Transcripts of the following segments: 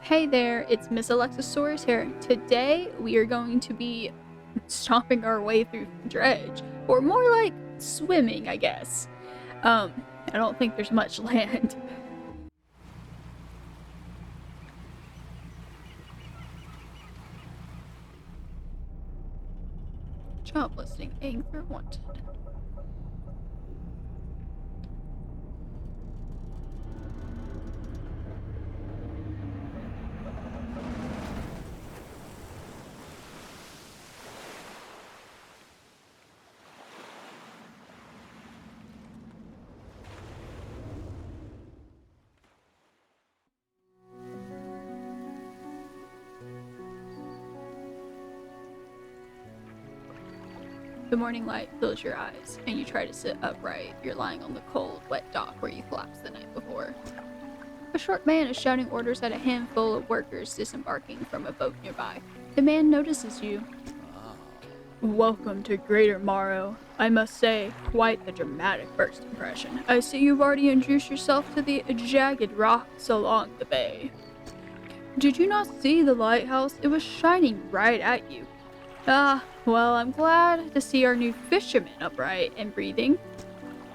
Hey there, it's missalexisaurus here. Today we are going to be stomping our way through Dredge, or more like swimming, I guess. I don't think there's much land. Job listing, Anchor wanted. The morning light fills your eyes, and you try to sit upright. You're lying on the cold, wet dock where you collapsed the night before. A short man is shouting orders at a handful of workers disembarking from a boat nearby. The man notices you. Welcome to Greater Morrow. I must say, quite the dramatic first impression. I see you've already introduced yourself to the jagged rocks along the bay. Did you not see the lighthouse? It was shining right at you. Well, I'm glad to see our new fisherman upright and breathing.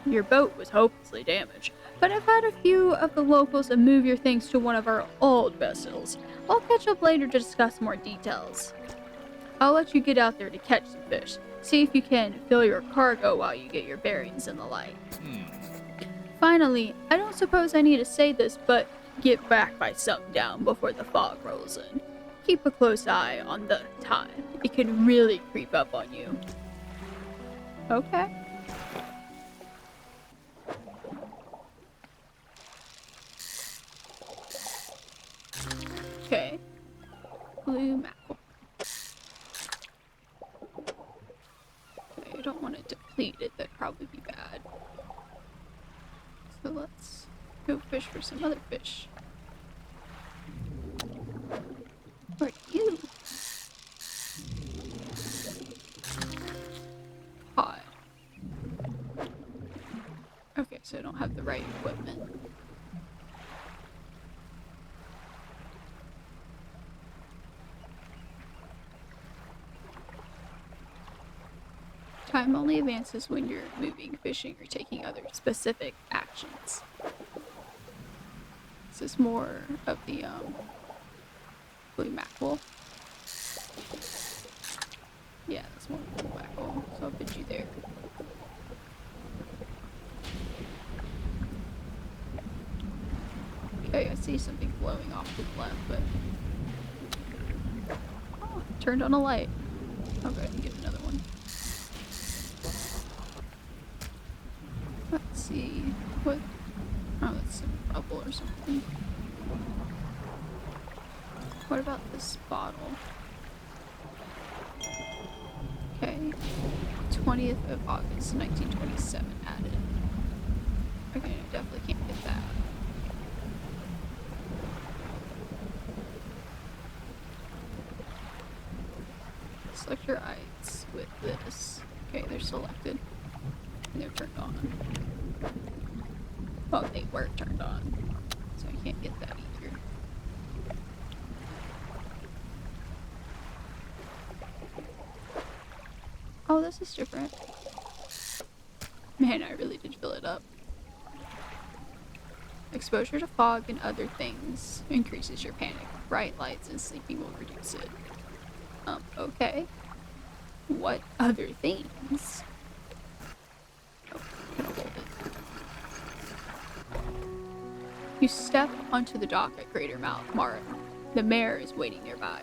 Your boat was hopelessly damaged, but I've had a few of the locals move your things to one of our old vessels. I'll catch up later to discuss more details. I'll let you get out there to catch some fish. See if you can fill your cargo while you get your bearings in the light. Finally, I don't suppose I need to say this, but get back by sundown before the fog rolls in. Keep a close eye on the time. It can really creep up on you. Okay. Okay. Blue mackerel. Okay, I don't want to deplete it. That'd probably be bad. So let's go fish for some other fish. Where are you? Hot. Okay, so I don't have the right equipment. Time only advances when you're moving, fishing, or taking other specific actions. This is more of the, blue mackerel. Yeah, that's more blue mackerel, so I'll put you there. Okay, I see something glowing off to the left, but... Oh, turned on a light. I'll go ahead and get another one. Let's see, what... Oh, that's some bubble or something. What about this bottle? Okay. 20th of August, 1927 added. Okay, I definitely can't get that. Select your eyes with this. Okay, they're selected. And they're turned on. Well, they were turned on. So I can't get that either. Oh, this is different. Man, I really did fill it up. Exposure to fog and other things increases your panic. Bright lights and sleeping will reduce it. Okay. What other things? Oh, I'm gonna hold it. You step onto the dock at Greater Morrow. The mayor is waiting nearby.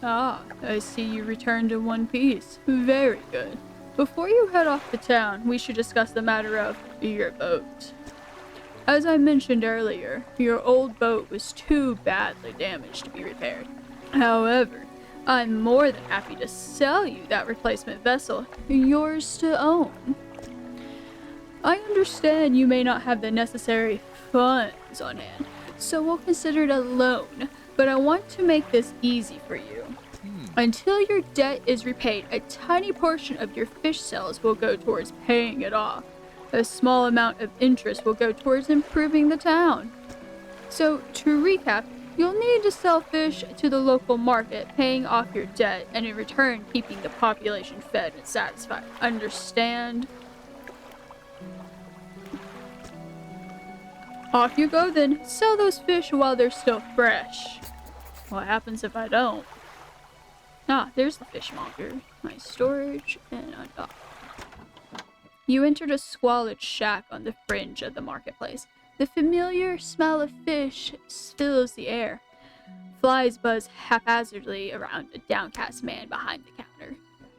Ah, I see you returned in one piece. Very good. Before you head off to town, we should discuss the matter of your boat. As I mentioned earlier, your old boat was too badly damaged to be repaired. However, I'm more than happy to sell you that replacement vessel, yours to own. I understand you may not have the necessary funds on hand, so we'll consider it a loan, but I want to make this easy for you. Until your debt is repaid, a tiny portion of your fish sales will go towards paying it off. A small amount of interest will go towards improving the town. So, to recap, You'll need to sell fish to the local market, paying off your debt, and in return keeping the population fed and satisfied. Understand? Off you go then. Sell those fish while they're still fresh. What happens if I don't? Ah, there's the fishmonger. My storage and undock. You entered a squalid shack on the fringe of the marketplace. The familiar smell of fish fills the air. Flies buzz haphazardly around a downcast man behind the counter.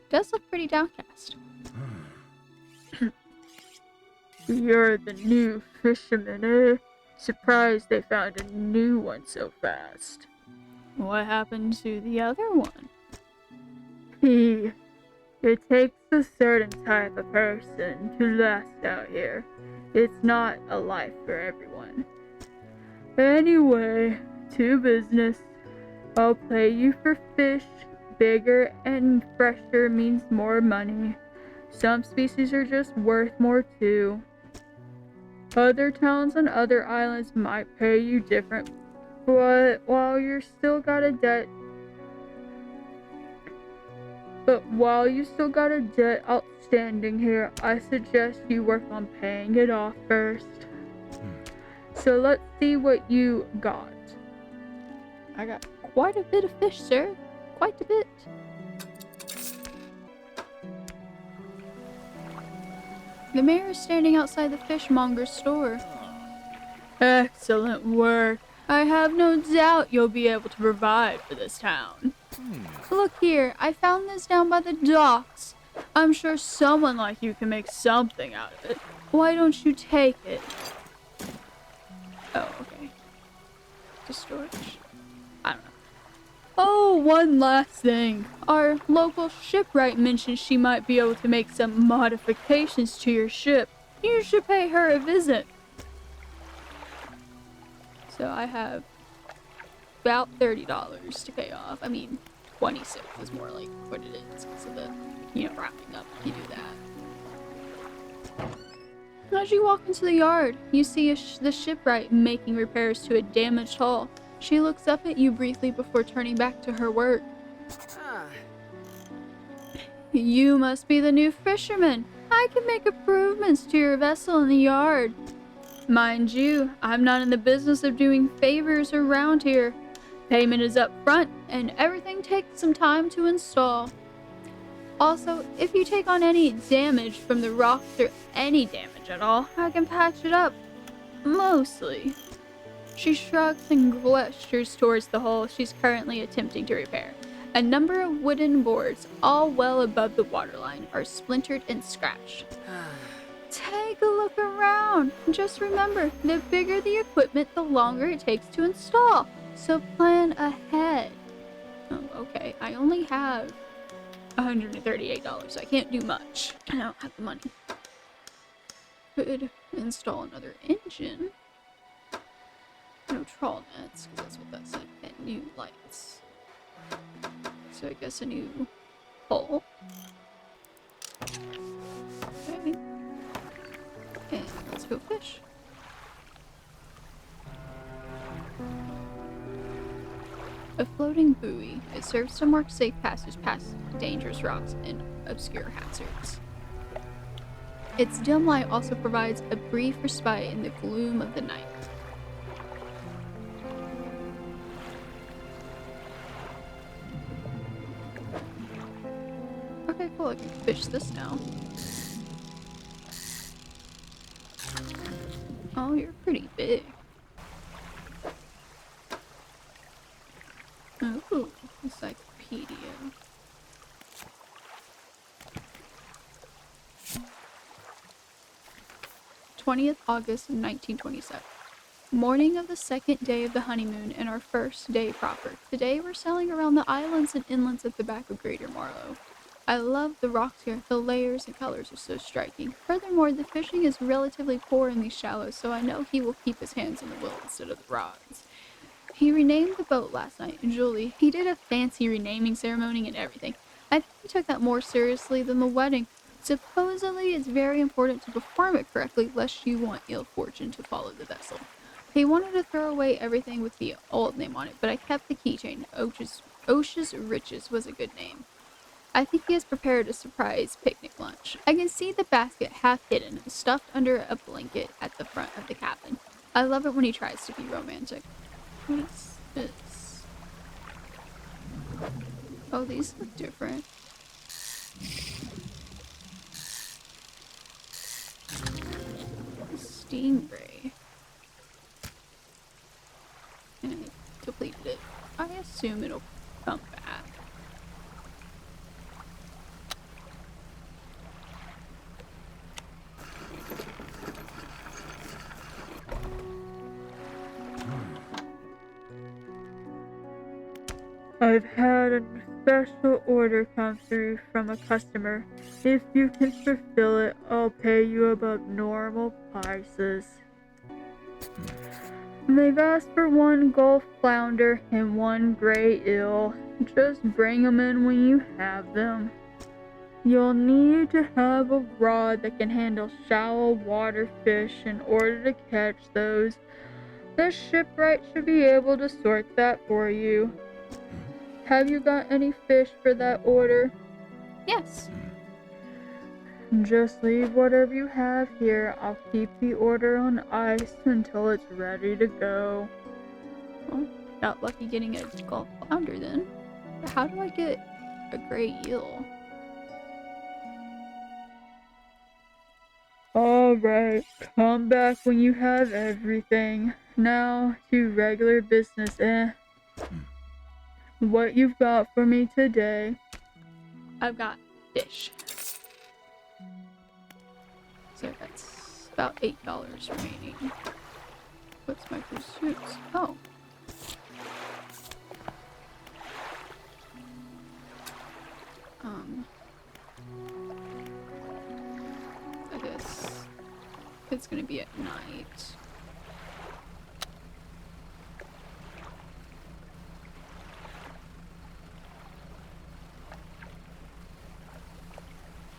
Does look pretty downcast. You're the new fisherman, eh? Surprised they found a new one so fast. What happened to the other one? It takes a certain type of person to last out here. It's not a life for everyone. Anyway, to business. I'll pay you for fish. Bigger and fresher means more money. Some species are just worth more too. Other towns on other islands might pay you different, but while you still got a debt outstanding here, I suggest you work on paying it off first. So let's see what you got. I got quite a bit of fish, sir. Quite a bit. The mayor is standing outside the fishmonger's store. Excellent work. I have no doubt you'll be able to provide for this town. Look here, I found this down by the docks. I'm sure someone like you can make something out of it. Why don't you take it? Oh, okay. To storage? I don't know. Oh, one last thing. Our local shipwright mentioned she might be able to make some modifications to your ship. You should pay her a visit. So I have about $30 to pay off. I mean, 26 is more like what it is because of the, wrapping up. You do that. As you walk into the yard, you see the shipwright making repairs to a damaged hull. She looks up at you briefly before turning back to her work. You must be the new fisherman. I can make improvements to your vessel in the yard. Mind you, I'm not in the business of doing favors around here. Payment is up front, and everything takes some time to install. Also, if you take on any damage from the rocks or any damage at all, I can patch it up. Mostly. She shrugs and gestures towards the hole she's currently attempting to repair. A number of wooden boards, all well above the waterline, are splintered and scratched. Take a look around. Just remember, the bigger the equipment, the longer it takes to install. So plan ahead. Oh, okay. I only have $138. I can't do much. I don't have the money. Could install another engine. No trawl nets, because that's what that said. And new lights. So I guess a new hole. Okay. And let's go fish. A floating buoy. It serves to mark safe passage past dangerous rocks and obscure hazards. Its dim light also provides a brief respite in the gloom of the night. Okay, cool. I can fish this now. Oh, you're pretty big. Ooh, encyclopedia. August 20th, 1927. Morning of the second day of the honeymoon and our first day proper. Today we're sailing around the islands and inlets at the back of Greater Marlow. I love the rocks here. The layers and colors are so striking. Furthermore, the fishing is relatively poor in these shallows, so I know he will keep his hands on the wheel instead of the rods. He renamed the boat last night, Julie. He did a fancy renaming ceremony and everything. I think he took that more seriously than the wedding. Supposedly, it's very important to perform it correctly, lest you want ill fortune to follow the vessel. He wanted to throw away everything with the old name on it, but I kept the keychain. Osh's Riches was a good name. I think he has prepared a surprise picnic lunch. I can see the basket half hidden, stuffed under a blanket at the front of the cabin. I love it when he tries to be romantic. What is this? Oh, these look different. Stingray. And I completed it. I assume it'll come back. I've had a special order come through from a customer. If you can fulfill it, I'll pay you above normal prices. They've asked for 1 Gulf Flounder and 1 Gray Eel. Just bring them in when you have them. You'll need to have a rod that can handle shallow water fish in order to catch those. The shipwright should be able to sort that for you. Have you got any fish for that order? Yes. Just leave whatever you have here. I'll keep the order on ice until it's ready to go. Well, got lucky getting a Gulf Flounder then. But how do I get a Gray Eel? Alright, come back when you have everything. Now to regular business, What you've got for me today? I've got fish. So that's about $8 remaining. What's my pursuits? Oh. I guess it's gonna be at night.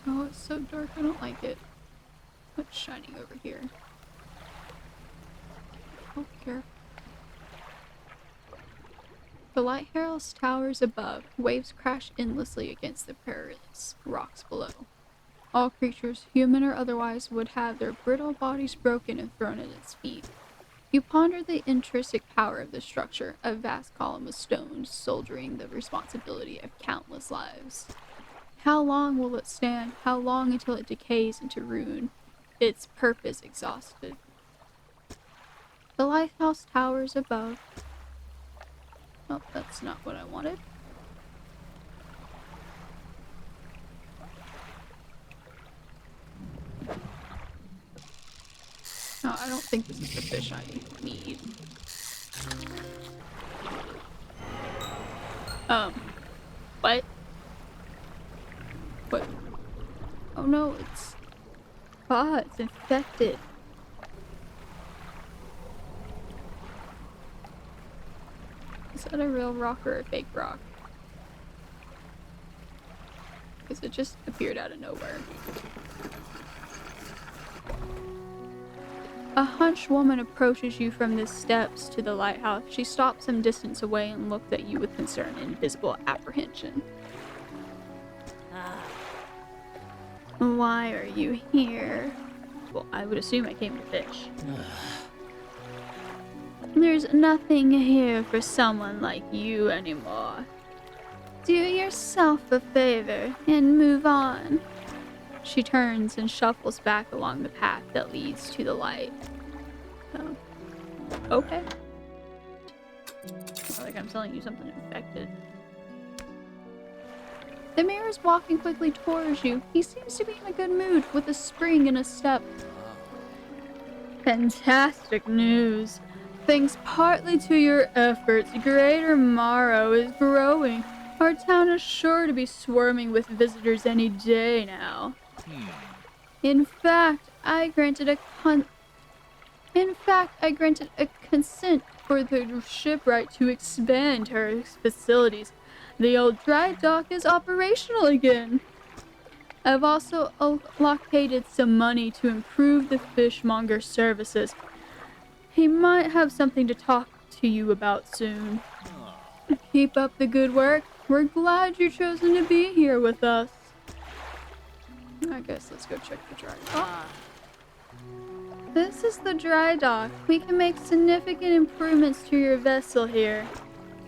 Oh, it's so dark, I don't like it. What's shining over here? Oh, careful. The lighthouse towers above. Waves crash endlessly against the perilous rocks below. All creatures, human or otherwise, would have their brittle bodies broken and thrown at its feet. You ponder the intrinsic power of the structure, a vast column of stone shouldering the responsibility of countless lives. How long will it stand? How long until it decays into ruin, its purpose exhausted? The lighthouse towers above. Oh, that's not what I wanted. No, I don't think this is the fish I need. What? What? Oh no, it's... Ah, it's infected. Is that a real rock or a fake rock? Because it just appeared out of nowhere. A hunched woman approaches you from the steps to the lighthouse. She stops some distance away and looks at you with concern and visible apprehension. Why are you here? Well, I would assume I came to fish. There's nothing here for someone like you anymore. Do yourself a favor and move on. She turns and shuffles back along the path that leads to the light. Oh. Okay. Like I'm telling you something infected. The mayor is walking quickly towards you. He seems to be in a good mood, with a spring in his step. Fantastic news. Thanks partly to your efforts, Greater Morrow is growing. Our town is sure to be swarming with visitors any day now. In fact, I granted a consent for the shipwright to expand her facilities. The old dry dock is operational again. I've also allocated some money to improve the fishmonger's services. He might have something to talk to you about soon. Keep up the good work. We're glad you've chosen to be here with us. I guess let's go check the dry dock. This is the dry dock. We can make significant improvements to your vessel here.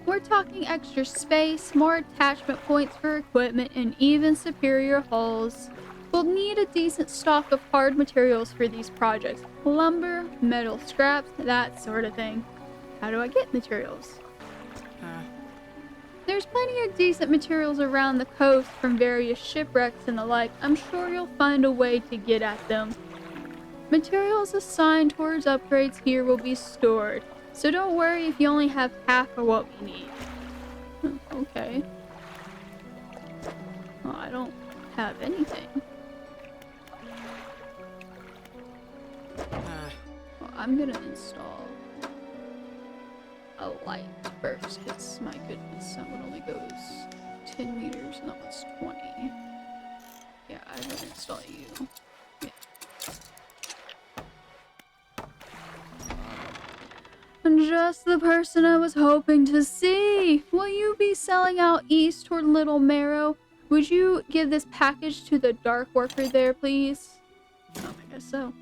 We're talking extra space, more attachment points for equipment, and even superior hulls. We'll need a decent stock of hard materials for these projects. Lumber, metal scraps, that sort of thing. How do I get materials? There's plenty of decent materials around the coast from various shipwrecks and the like. I'm sure you'll find a way to get at them. Materials assigned towards upgrades here will be stored, so don't worry if you only have half of what we need. Okay. Well, I don't have anything. Well, I'm gonna install a light first, because my goodness, that one only goes 10 meters and that one's 20. Yeah, I will install you. Yeah. Just the person I was hoping to see. Will you be selling out east toward Little Marrow? Would you give this package to the dark worker there, please? I guess so.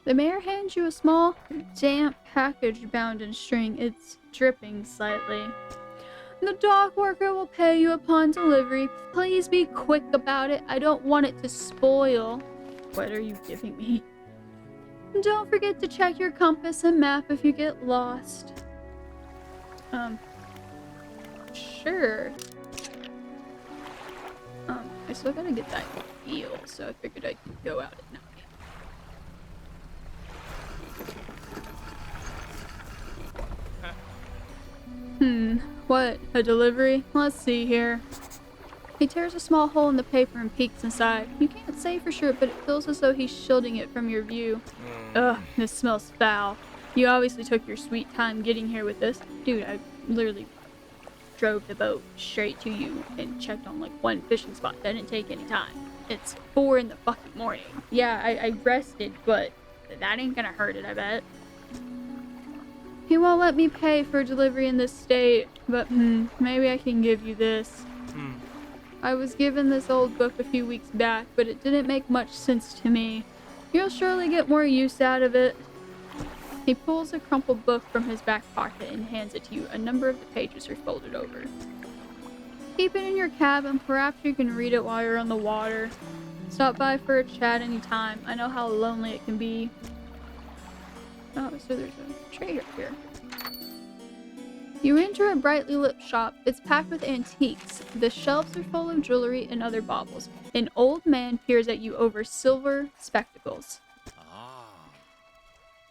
The mayor hands you a small, damp package bound in string. It's dripping slightly. The dock worker will pay you upon delivery. Please be quick about it. I don't want it to spoil. What are you giving me? Don't forget to check your compass and map if you get lost. Sure. I still gotta get that eel, so I figured I could go out at night. What? A delivery? Let's see here. He tears a small hole in the paper and peeks inside. You can't say for sure, but it feels as though he's shielding it from your view. Ugh, this smells foul. You obviously took your sweet time getting here with this. Dude, I literally drove the boat straight to you and checked on like one fishing spot. That didn't take any time. It's 4 in the fucking morning. Yeah, I rested, but that ain't gonna hurt it, I bet. He won't let me pay for delivery in this state, but maybe I can give you this. I was given this old book a few weeks back, but it didn't make much sense to me. You'll surely get more use out of it. He pulls a crumpled book from his back pocket and hands it to you. A number of the pages are folded over. Keep it in your cabin. Perhaps you can read it while you're on the water. Stop by for a chat anytime. I know how lonely it can be. Oh, so there's a trader here. You enter a brightly lit shop. It's packed with antiques. The shelves are full of jewelry and other baubles. An old man peers at you over silver spectacles.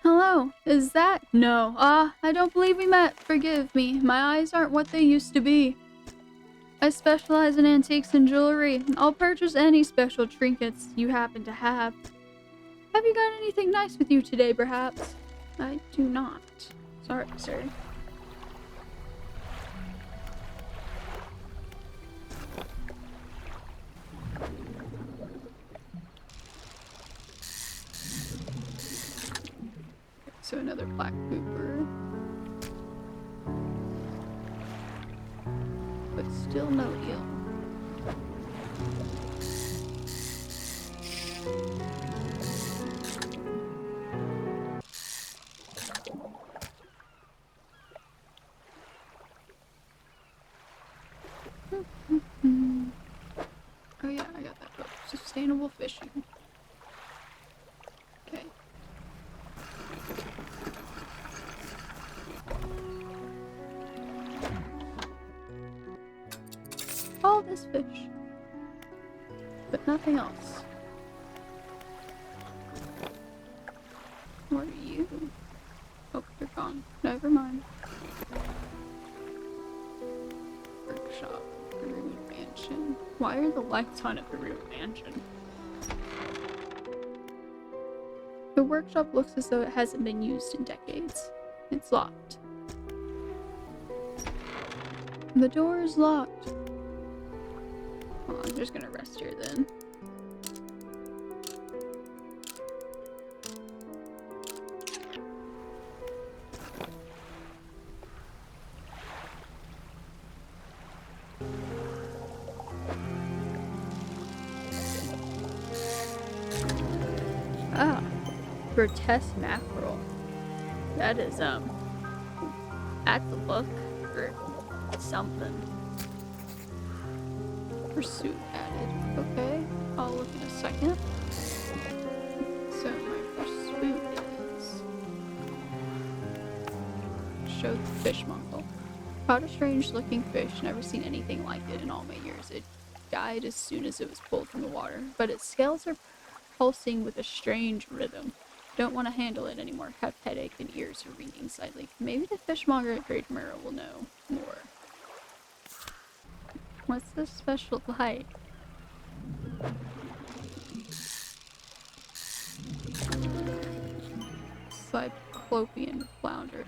Hello, is that? No. I don't believe we met. Forgive me. My eyes aren't what they used to be. I specialize in antiques and jewelry. I'll purchase any special trinkets you happen to have. Have you got anything nice with you today, perhaps? I do not. Sorry, sir. So another black pooper. But still no eel. Oh yeah, I got that book. Sustainable fishing. Okay. All this fish. But nothing else. What are you? Oh, you're gone. Never mind. Workshop. Room mansion. Why are the lights on at the room mansion? The workshop looks as though it hasn't been used in decades. It's locked. The door is locked. Well, I'm just gonna rest here then. Grotesque mackerel. That is, that's a look for something. Pursuit added. Okay, I'll look in a second. So my pursuit is show the fishmonger. Caught a strange looking fish, never seen anything like it in all my years. It died as soon as it was pulled from the water, but its scales are pulsing with a strange rhythm. Don't want to handle it anymore. Have headache and ears are ringing slightly. Maybe the fishmonger at Great Mirror will know more. What's this special light? Cyclopean flounder.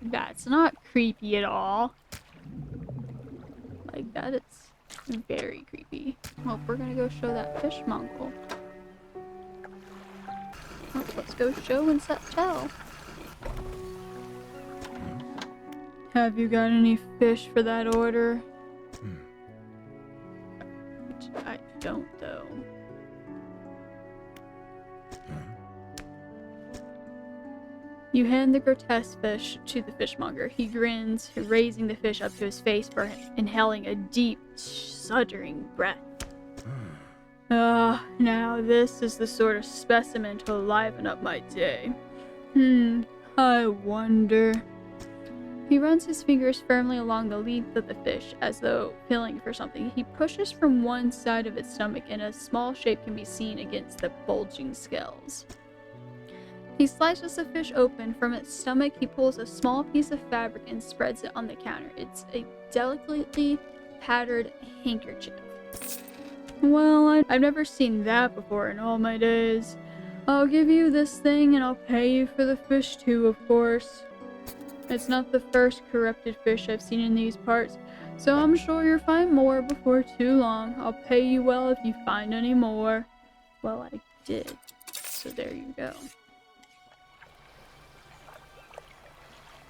That's not creepy at all. Like that, it's very creepy. Well, we're gonna go show that fishmonger. Well, let's go show and tell. Have you got any fish for that order? Which I don't, though. You hand the grotesque fish to the fishmonger. He grins, raising the fish up to his face for inhaling a deep, shuddering breath. Now this is the sort of specimen to liven up my day. I wonder. He runs his fingers firmly along the length of the fish, as though feeling for something. He pushes from one side of its stomach, and a small shape can be seen against the bulging scales. He slices the fish open. From its stomach, he pulls a small piece of fabric and spreads it on the counter. It's a delicately patterned handkerchief. Well, I've never seen that before in all my days. I'll give you this thing and I'll pay you for the fish too, of course. It's not the first corrupted fish I've seen in these parts, so I'm sure you'll find more before too long. I'll pay you well if you find any more. Well, I did, so there you go.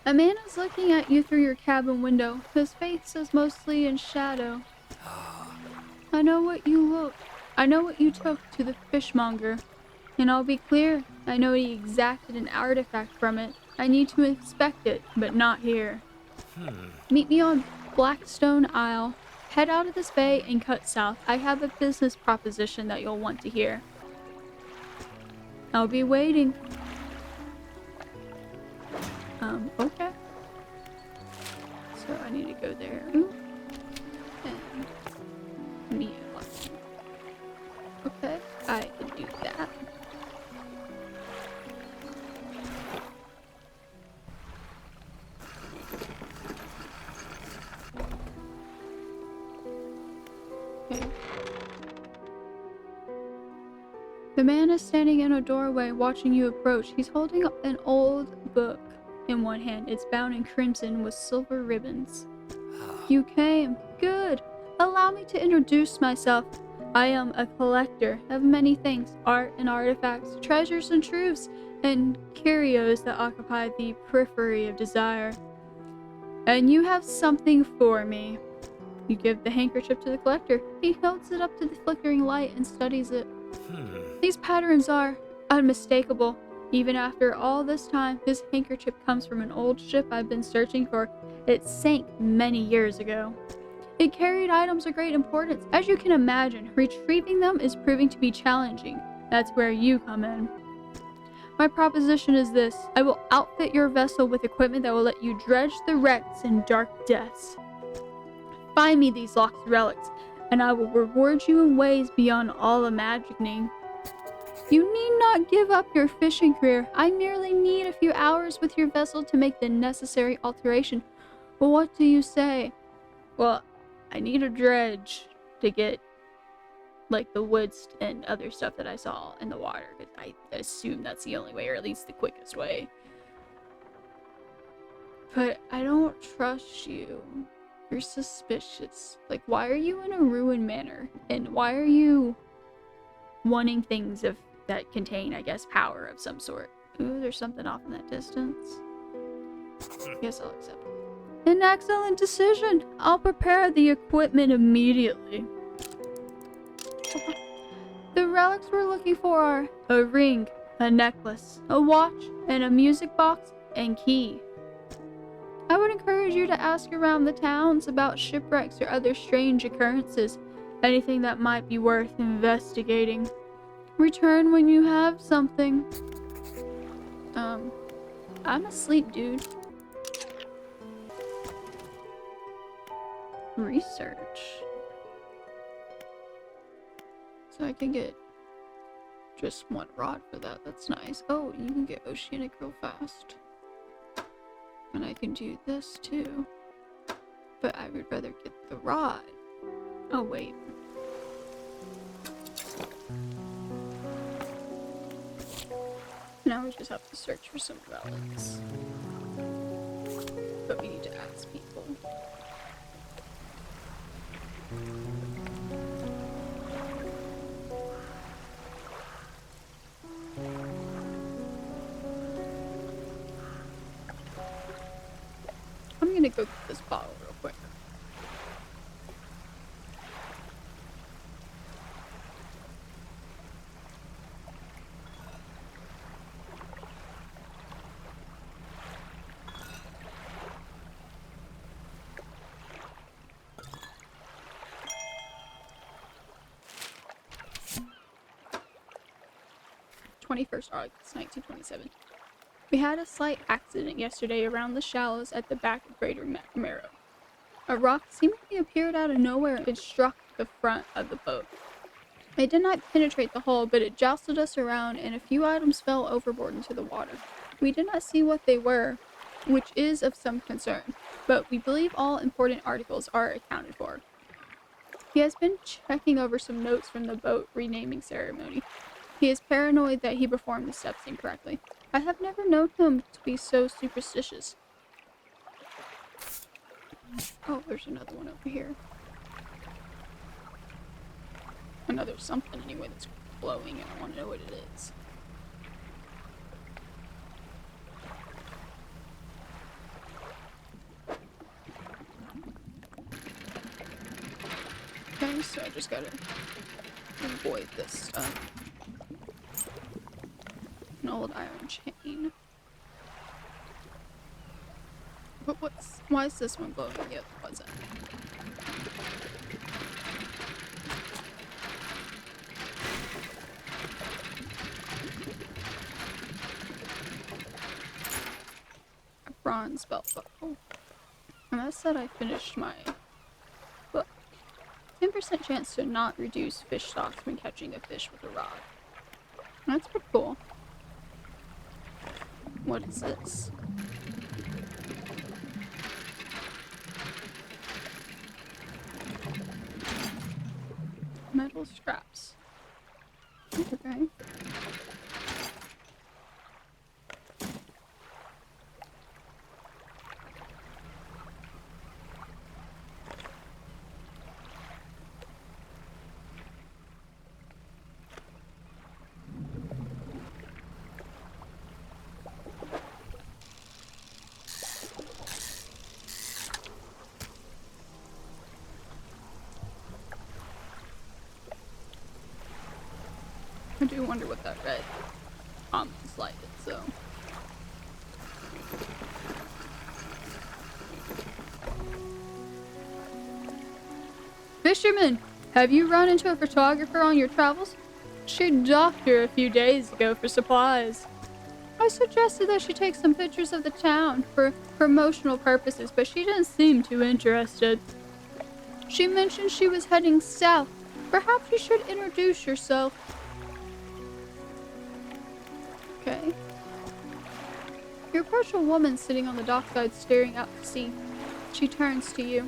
A man is looking at you through your cabin window. His face is mostly in shadow. I know what you took to the fishmonger. And I'll be clear, I know he exacted an artifact from it. I need to inspect it, but not here. Meet me on Blackstone Isle. Head out of this bay and cut south. I have a business proposition that you'll want to hear. I'll be waiting. Okay. So I need to go there. And me. Okay, I can do that. Okay. The man is standing in a doorway watching you approach. He's holding an old book in one hand. It's bound in crimson with silver ribbons. You came. Good. Allow me to introduce myself. I am a collector of many things, art and artifacts, treasures and truths, and curios that occupy the periphery of desire. And you have something for me. You give the handkerchief to the collector. He holds it up to the flickering light and studies it. These patterns are unmistakable. Even after all this time, this handkerchief comes from an old ship I've been searching for. It sank many years ago. It carried items of great importance. As you can imagine, retrieving them is proving to be challenging. That's where you come in. My proposition is this. I will outfit your vessel with equipment that will let you dredge the wrecks and dark depths. Find me these lost relics, and I will reward you in ways beyond all imagining. You need not give up your fishing career. I merely need a few hours with your vessel to make the necessary alteration. Well, what do you say? Well, I need a dredge to get, like, the woods and other stuff that I saw in the water, because I assume that's the only way, or at least the quickest way. But I don't trust you. You're suspicious. Like, why are you in a ruined manor? And why are you wanting things that contain, I guess, power of some sort? Ooh, there's something off in that distance. Guess I'll accept it. An excellent decision. I'll prepare the equipment immediately. The relics we're looking for are a ring, a necklace, a watch, and a music box and key. I would encourage you to ask around the towns about shipwrecks or other strange occurrences, anything that might be worth investigating. Return when you have something. I'm asleep, dude. Research. So I can get just one rod for that. That's nice. Oh, you can get oceanic real fast. And I can do this too. But I would rather get the rod. Oh, wait. Now we just have to search for some relics. But we need to ask people. I'm gonna go get this bottle real quick. August 1927. We had a slight accident yesterday around the shallows at the back of Greater Marrow. A rock seemingly appeared out of nowhere and struck the front of the boat. It did not penetrate the hull, but it jousted us around and a few items fell overboard into the water. We did not see what they were, which is of some concern, but we believe all important articles are accounted for. He has been checking over some notes from the boat renaming ceremony. He is paranoid that he performed the steps incorrectly. I have never known him to be so superstitious. Oh, there's another one over here. Another something anyway that's glowing and I want to know what it is. Okay, so I just gotta avoid this stuff. An old iron chain. But why is this one glowing and the other wasn't? A bronze belt buckle. And that said I finished my book. 10% chance to not reduce fish stocks when catching a fish with a rod. That's pretty cool. What is this? Metal scraps. Okay. I do wonder what that red comment's like, so. Fisherman, have you run into a photographer on your travels? She docked her a few days ago for supplies. I suggested that she take some pictures of the town for promotional purposes, but she didn't seem too interested. She mentioned she was heading south. Perhaps you should introduce yourself. Okay. You approach a woman sitting on the dockside staring out to sea. She turns to you.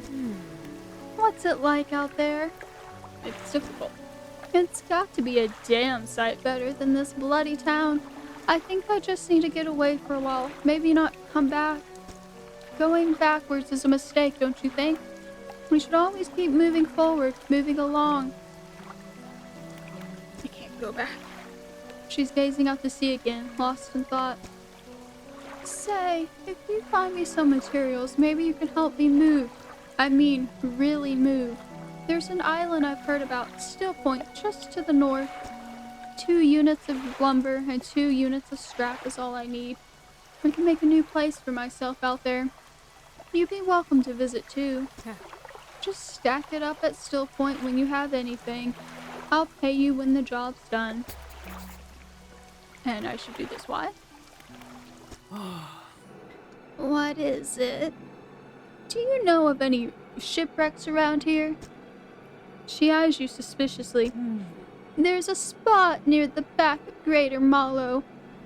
What's it like out there? It's difficult. It's got to be a damn sight better than this bloody town. I think I just need to get away for a while. Maybe not come back. Going backwards is a mistake, don't you think? We should always keep moving forward, moving along. I can't go back. She's gazing out to sea again, lost in thought. Say, if you find me some materials, maybe you can help me move. I mean, really move. There's an island I've heard about, Still Point, just to the north. 2 units of lumber and 2 units of scrap is all I need. I can make a new place for myself out there. You'd be welcome to visit too. Just stack it up at Still Point when you have anything. I'll pay you when the job's done. And I should do this, why? What is it? Do you know of any shipwrecks around here? She eyes you suspiciously. There's a spot near the back of Greater Mallow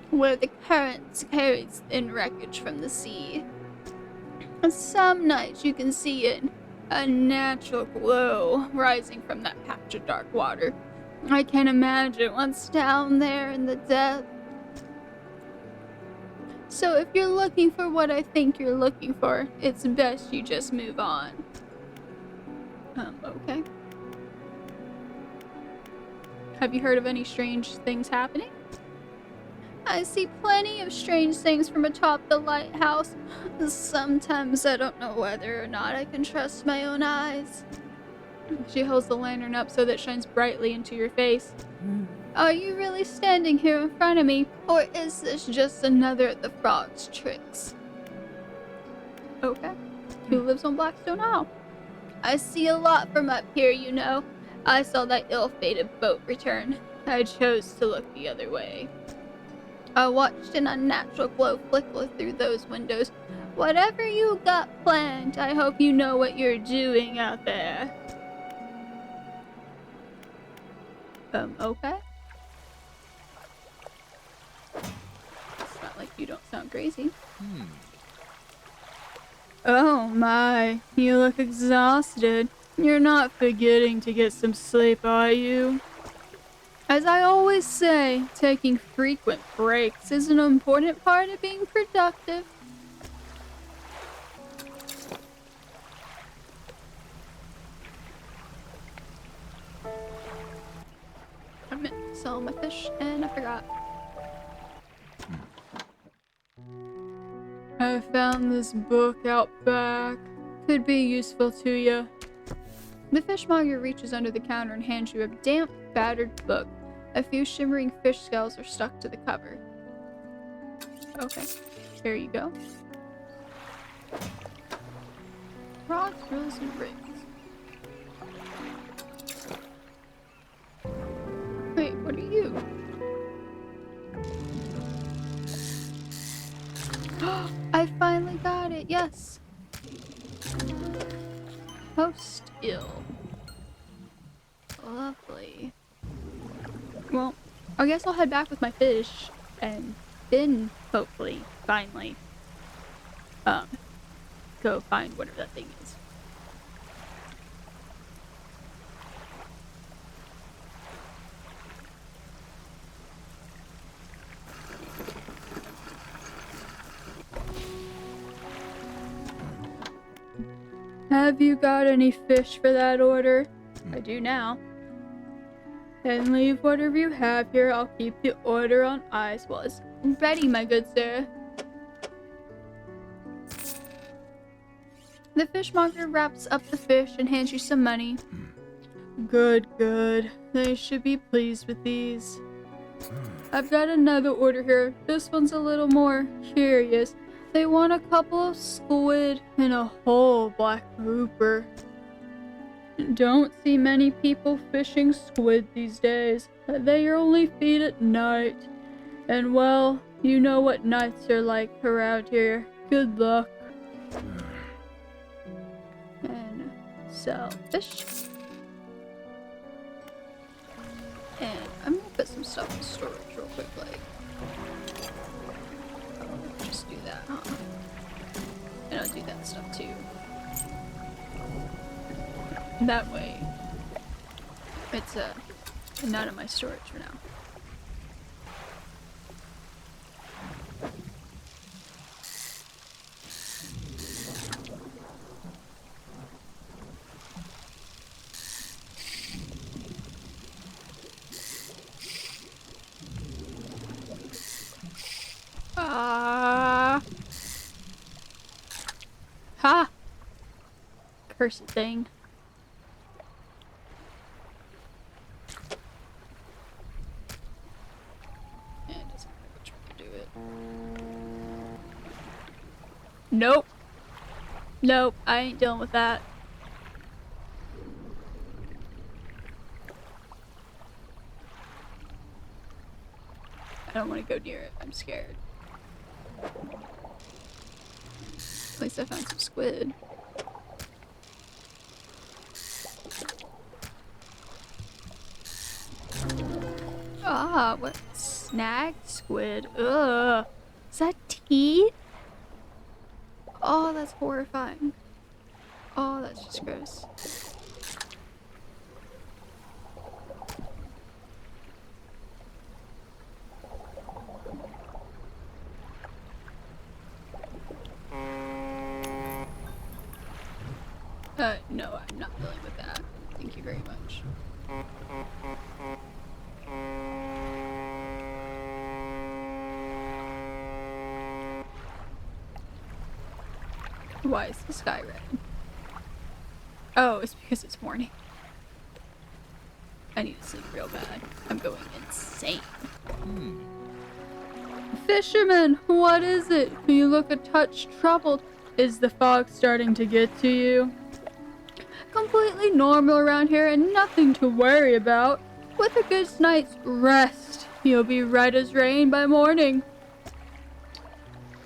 where the currents carries in wreckage from the sea. And some nights you can see it, a natural glow rising from that patch of dark water. I can't imagine what's down there in the depth. So if you're looking for what I think you're looking for, it's best you just move on. Okay. Have you heard of any strange things happening? I see plenty of strange things from atop the lighthouse. Sometimes I don't know whether or not I can trust my own eyes. She holds the lantern up so that it shines brightly into your face. Are you really standing here in front of me, or is this just another of the frog's tricks? Okay. Who lives on Blackstone Isle? I see a lot from up here, you know. I saw that ill-fated boat return. I chose to look the other way. I watched an unnatural glow flicker through those windows. Whatever you got planned, I hope you know what you're doing out there. Okay. It's not like you don't sound crazy. Oh my, you look exhausted. You're not forgetting to get some sleep, are you? As I always say, taking frequent breaks is an important part of being productive. I meant to sell my fish and I forgot. I found this book out back. Could be useful to you. The fishmonger reaches under the counter and hands you a damp, battered book. A few shimmering fish scales are stuck to the cover. Okay, here you go. Rods, reels, and rigs. Wait, what are you? I finally got it, yes. Post ill. Lovely. Well, I guess I'll head back with my fish and then hopefully, finally, go find whatever that thing is. Have you got any fish for that order? I do now. Then leave whatever you have here. I'll keep the order on ice while it's ready, my good sir. The fishmonger wraps up the fish and hands you some money. Good, good. They should be pleased with these. I've got another order here. This one's a little more curious. They want a couple of squid and a whole black grouper. Don't see many people fishing squid these days. They only feed at night. And well, you know what nights are like around here. Good luck. And sell fish. And I'm gonna put some stuff in storage real quickly. Just do that, huh? And I'll do that stuff too. That way, it's not in my storage for now. Ha! Cursed thing. Nope. Nope, I ain't dealing with that. I don't want to go near it. I'm scared. At least I found some squid. Ah, what? Snagged squid. Ugh. Is that teeth? Oh, that's horrifying. Oh, that's just gross. No, I'm not dealing with that. Thank you very much. Why is the sky red? Oh, it's because it's morning. I need to sleep real bad. I'm going insane. Fisherman, what is it? You look a touch troubled. Is the fog starting to get to you? Completely normal around here and nothing to worry about. With a good night's rest, you'll be right as rain by morning.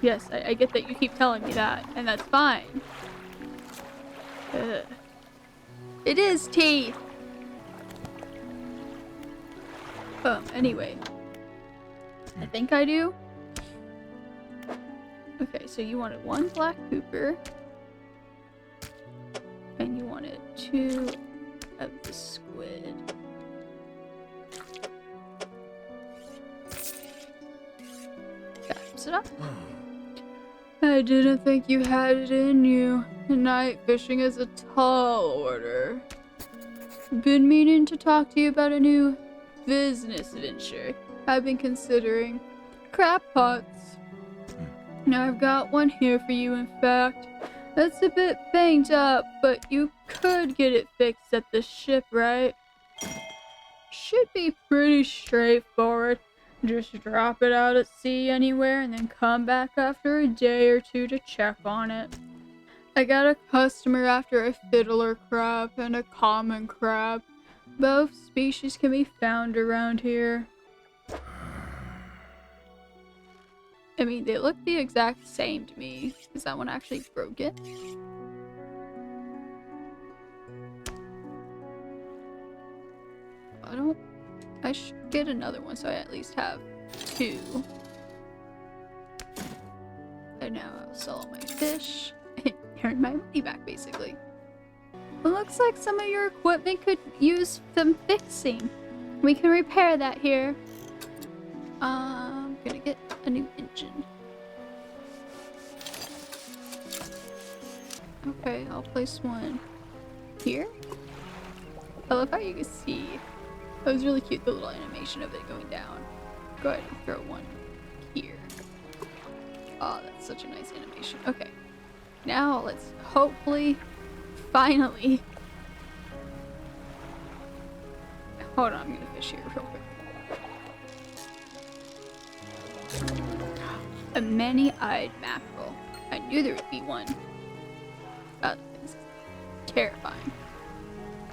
Yes, I get that you keep telling me that, and that's fine. Ugh. It is teeth! Anyway. I think I do. Okay, so you wanted 1 black cooper. And you wanted 2 of the squid. Wraps it up. I didn't think you had it in you. Night fishing is a tall order. Been meaning to talk to you about a new business venture I've been considering. Crab pots. I've got one here for you, in fact. It's a bit banged up, but you could get it fixed at the ship, right? Should be pretty straightforward. Just drop it out at sea anywhere and then come back after a day or 2 to check on it. I got a customer after a fiddler crab and a common crab. Both species can be found around here. I mean, they look the exact same to me. Is that one actually broken? I should get another one so I at least have 2. And now I'll sell all my fish and earn my money back, basically. It looks like some of your equipment could use some fixing. We can repair that here. I'm gonna get a new engine. Okay, I'll place one here. I love how you can see. It was really cute, the little animation of it going down. Go ahead and throw one here. Oh, that's such a nice animation. Okay. Now let's hopefully, finally. Hold on, I'm gonna fish here real quick. A many-eyed mackerel. I knew there would be one. That is terrifying.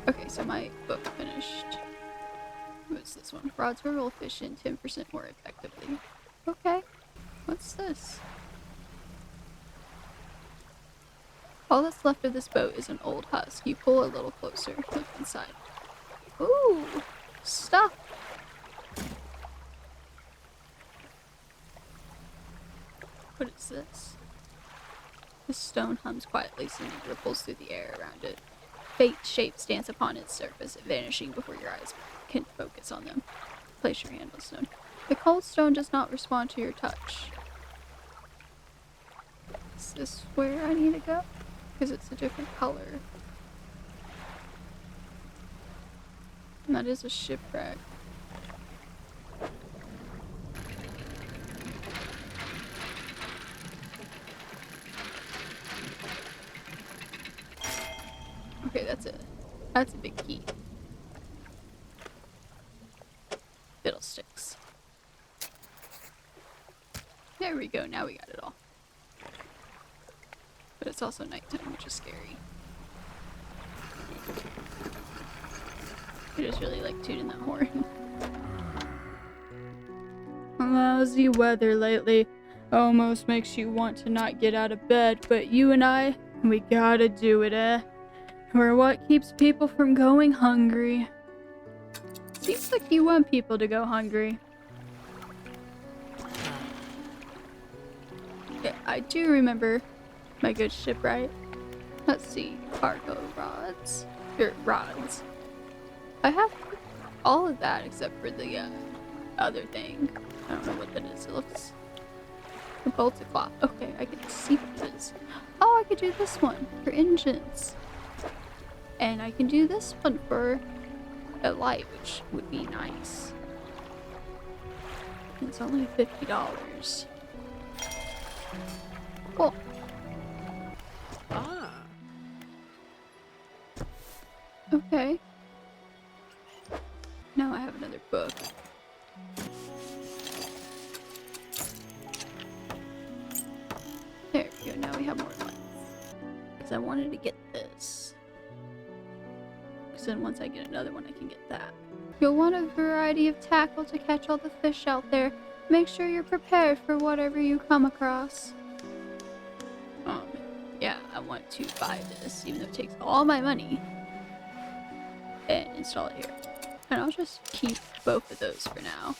Okay, so my book finished. What's this one? Rods are roll fishing 10% more effectively. Okay. What's this? All that's left of this boat is an old husk. You pull a little closer. Look inside. Ooh! Stuff! What is this? The stone hums quietly, sending ripples through the air around it. Faint shapes dance upon its surface, vanishing before your eyes can focus on them. Place your hand on the stone. The cold stone does not respond to your touch. Is this where I need to go? Because it's a different color. And that is a shipwreck. Okay, that's a big key. Fiddlesticks. There we go, now we got it all. But it's also nighttime, which is scary. I just really like tooting that horn. Lousy weather lately almost makes you want to not get out of bed, but you and I, we gotta do it, eh? We're what keeps people from going hungry. Seems like you want people to go hungry. Yeah, I do remember my good shipwright. Let's see, cargo rods. Rods. I have all of that except for the other thing. I don't know what that is. It looks a bolted cloth. Okay, I can see what it is. Oh, I could do this one for engines. And I can do this one for a light, which would be nice. It's only $50. Cool. Ah. Okay. Now I have another book. There we go, now we have more lights. Because I wanted to get this. Because then once I get another one, I can get that. You'll want a variety of tackle to catch all the fish out there. Make sure you're prepared for whatever you come across. Yeah, I want to buy this, even though it takes all my money. And install it here. And I'll just keep both of those for now.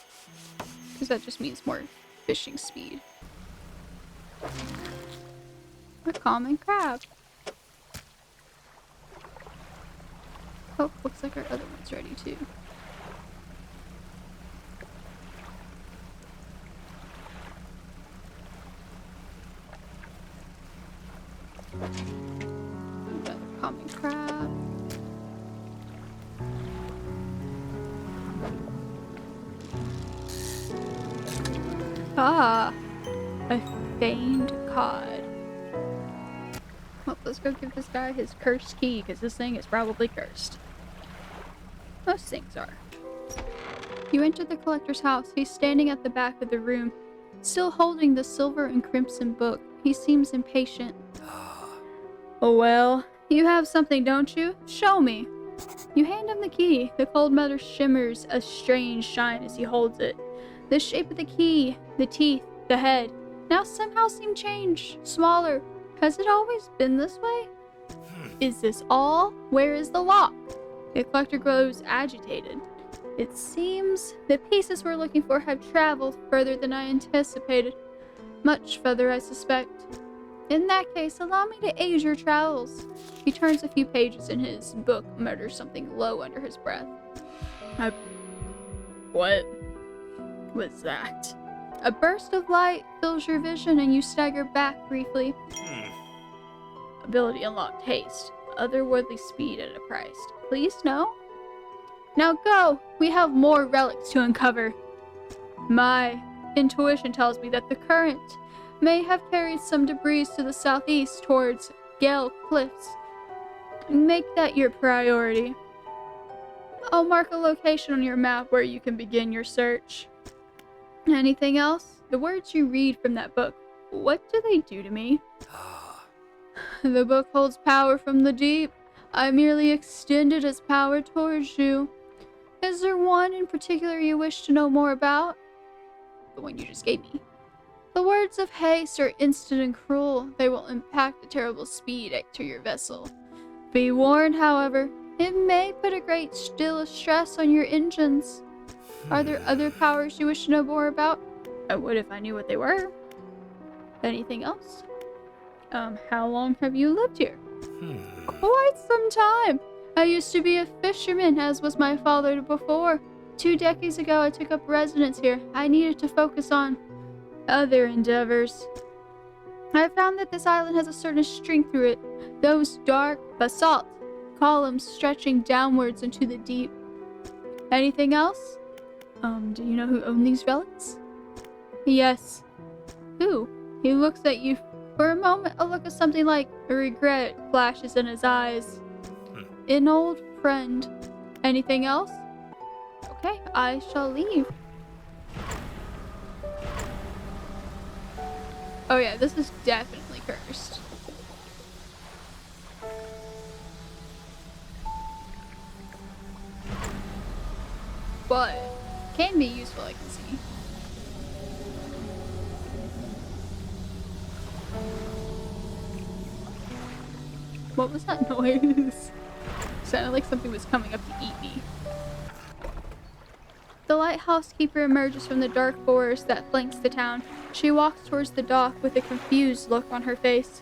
Because that just means more fishing speed. A common crab. Oh, looks like our other one's ready too. Another common crab. Ah, a feigned cod. Well, let's go give this guy his cursed key, because this thing is probably cursed. Most things are. You enter the collector's house. He's standing at the back of the room, still holding the silver and crimson book. He seems impatient. Oh well, you have something, don't you? Show me. You hand him the key. The cold metal shimmers a strange shine as he holds it. The shape of the key, the teeth, the head, now somehow seem changed, smaller. Has it always been this way? Is this all? Where is the lock? The collector grows agitated. It seems the pieces we're looking for have traveled further than I anticipated. Much further, I suspect. In that case, allow me to aid your travels. He turns a few pages in his book, mutters something low under his breath. What was that? A burst of light fills your vision and you stagger back briefly. Ability unlocked. Haste. Otherworldly speed at a price. Please, no? Now go! We have more relics to uncover. My intuition tells me that the current may have carried some debris to the southeast towards Gale Cliffs. Make that your priority. I'll mark a location on your map where you can begin your search. Anything else? The words you read from that book, what do they do to me? The book holds power from the deep. I merely extended its power towards you. Is there one in particular you wish to know more about? The one you just gave me. The words of haste are instant and cruel. They will impact the terrible speed to your vessel. Be warned, however, it may put a great deal of stress on your engines. Are there other powers you wish to know more about? I would if I knew what they were. Anything else? How long have you lived here? Quite some time. I used to be a fisherman, as was my father before. 2 decades ago, I took up residence here. I needed to focus on other endeavors. I found that this island has a certain strength through it. Those dark basalt columns stretching downwards into the deep. Anything else? Do you know who owned these relics? Yes. Who? He looks at you. For a moment, a look of something like regret flashes in his eyes. An old friend. Anything else? Okay, I shall leave. Oh yeah, this is definitely cursed. but can be useful, I can see. What was that noise? Sounded like something was coming up to eat me. The lighthouse keeper emerges from the dark forest that flanks the town. She walks towards the dock with a confused look on her face.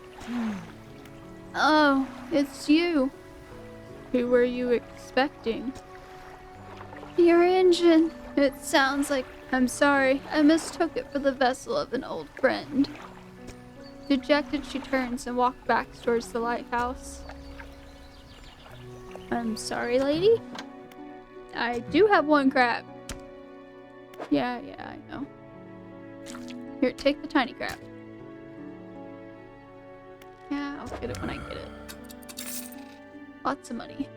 Oh, it's you. Who were you expecting? Your engine. It sounds like... I'm sorry, I mistook it for the vessel of an old friend. Dejected, she turns and walks back towards the lighthouse. I'm sorry, lady? I do have one crab. Yeah, I know. Here, take the tiny crab. Yeah, I'll get it when I get it. Lots of money.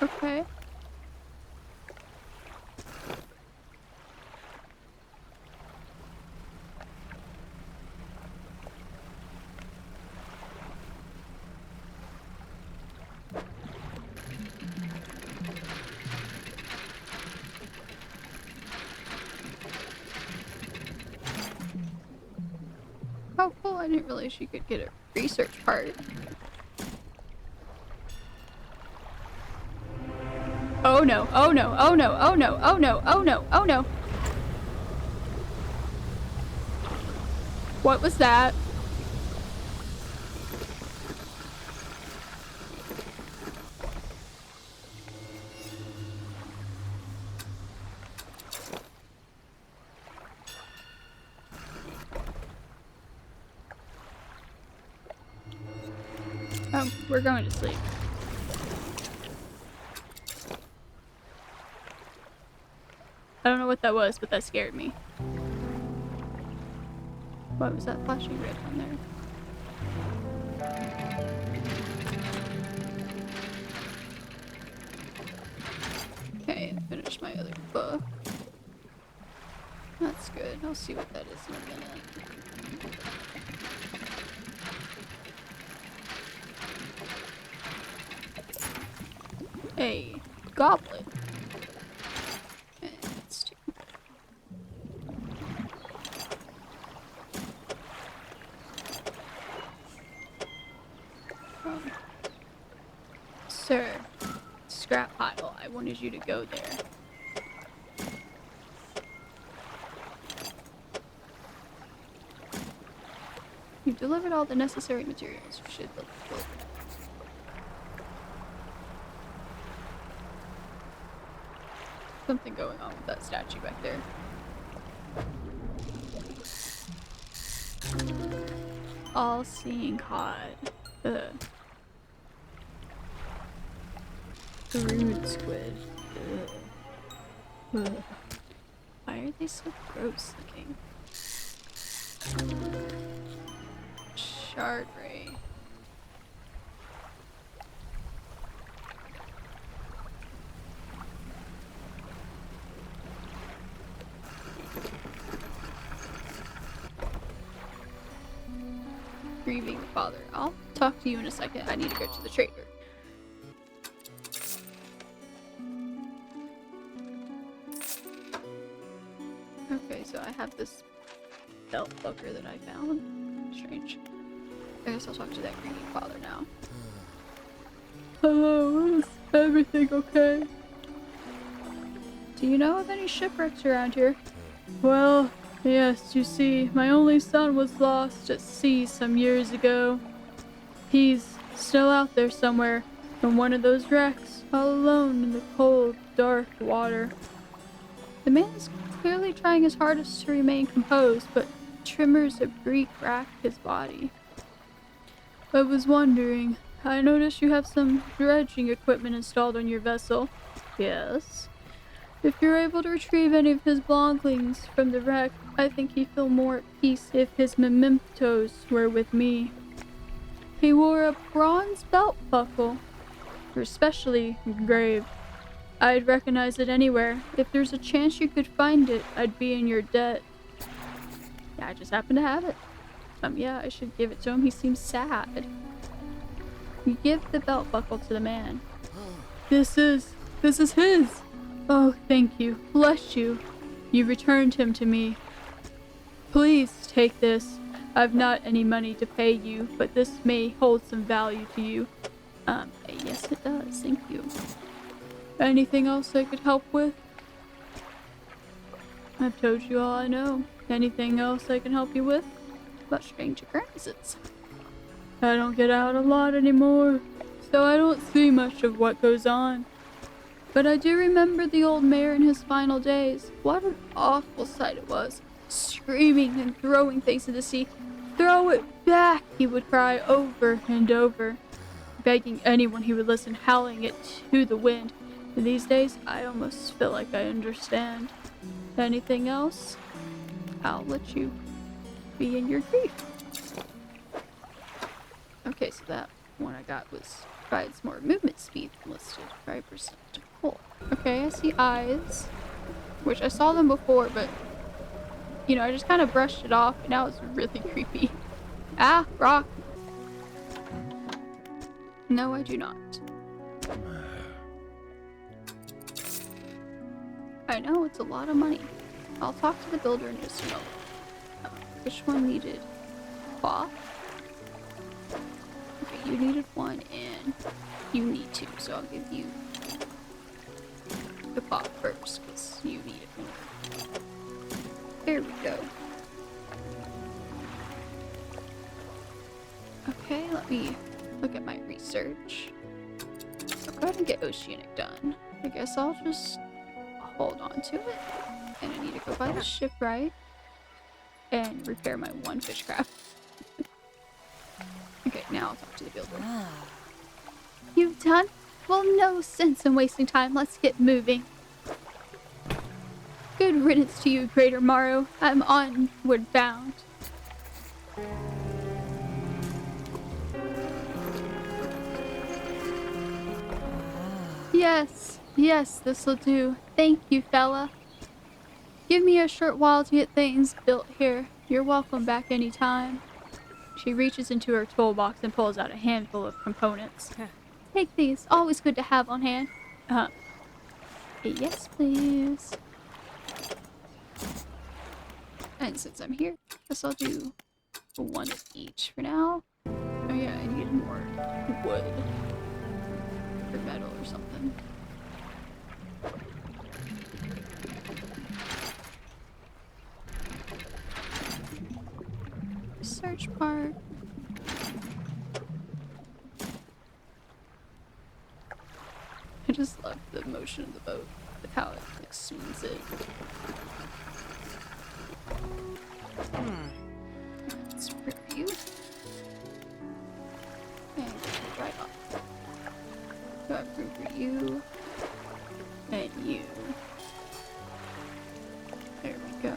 Okay. Oh, cool. I didn't realize you could get a research part. Oh no, oh no, oh no, oh no, oh no, oh no, oh no. What was that? Oh, we're going to sleep. I don't know what that was, but that scared me. What was that flashing red on there? Okay, I finished my other book. That's good. I'll see what that is in a minute. A goblet. Okay, that's two. Sir, scrap pile. I wanted you to go there. You've delivered all the necessary materials. You should look good. Something going on with that statue back there. All-seeing cod. Ugh. Rude squid. Ugh. Ugh. Why are they so gross looking? Shard ray. Grieving father. I'll talk to you in a second. I need to go to the trader. Okay, so I have this belt buckler that I found. Strange. I guess I'll talk to that grieving father now. Hello, is everything okay? Do you know of any shipwrecks around here? Well, yes, you see, my only son was lost at sea some years ago. He's still out there somewhere, in one of those wrecks, all alone in the cold, dark water. The man is clearly trying his hardest to remain composed, but tremors of grief rack his body. I was wondering, I noticed you have some dredging equipment installed on your vessel. Yes. If you're able to retrieve any of his belongings from the wreck, I think he'd feel more at peace if his mementos were with me. He wore a bronze belt buckle, especially engraved. I'd recognize it anywhere. If there's a chance you could find it, I'd be in your debt. Yeah, I just happen to have it. Yeah, I should give it to him. He seems sad. You give the belt buckle to the man. This is his. Oh, thank you. Bless you. You returned him to me. Please take this. I've not any money to pay you, but this may hold some value to you. Yes it does. Thank you. Anything else I could help with? I've told you all I know. Anything else I can help you with? About strange occurrences. I don't get out a lot anymore, so I don't see much of what goes on. But I do remember the old mayor in his final days. What an awful sight it was. Screaming and throwing things in the sea. Throw it back, he would cry over and over, begging anyone he would listen, howling it to the wind. And these days, I almost feel like I understand. Anything else? I'll let you be in your grief. Okay, so that one I got was provides more movement speed than listed. 5% to pull. Okay, I see eyes, which I saw them before, but you know, I just kind of brushed it off, and now it's really creepy. Ah, rock. No, I do not. I know, it's a lot of money. I'll talk to the builder in just a moment. Which one needed cloth? Okay, you needed one, and you need two, so I'll give you the cloth first, because you need it more. There we go. Okay, let me look at my research. I'll go ahead and get Oceanic done. I guess I'll just hold on to it. And I need to go by the shipwright and repair my one fishcraft. Okay, now I'll talk to the builder. You've done? Well, no sense in wasting time. Let's get moving. Good riddance to you, Greater Morrow. I'm onward bound. Yes, this'll do. Thank you, fella. Give me a short while to get things built here. You're welcome back anytime. She reaches into her toolbox and pulls out a handful of components. Take these. Always good to have on hand. Yes, please. And since I'm here, guess I'll do one of each for now. Oh yeah, I need more wood. Or metal or something. Search part. I just love the motion of the boat, how it like swings it. Let's review. And right off. So I have room for you. And you. There we go.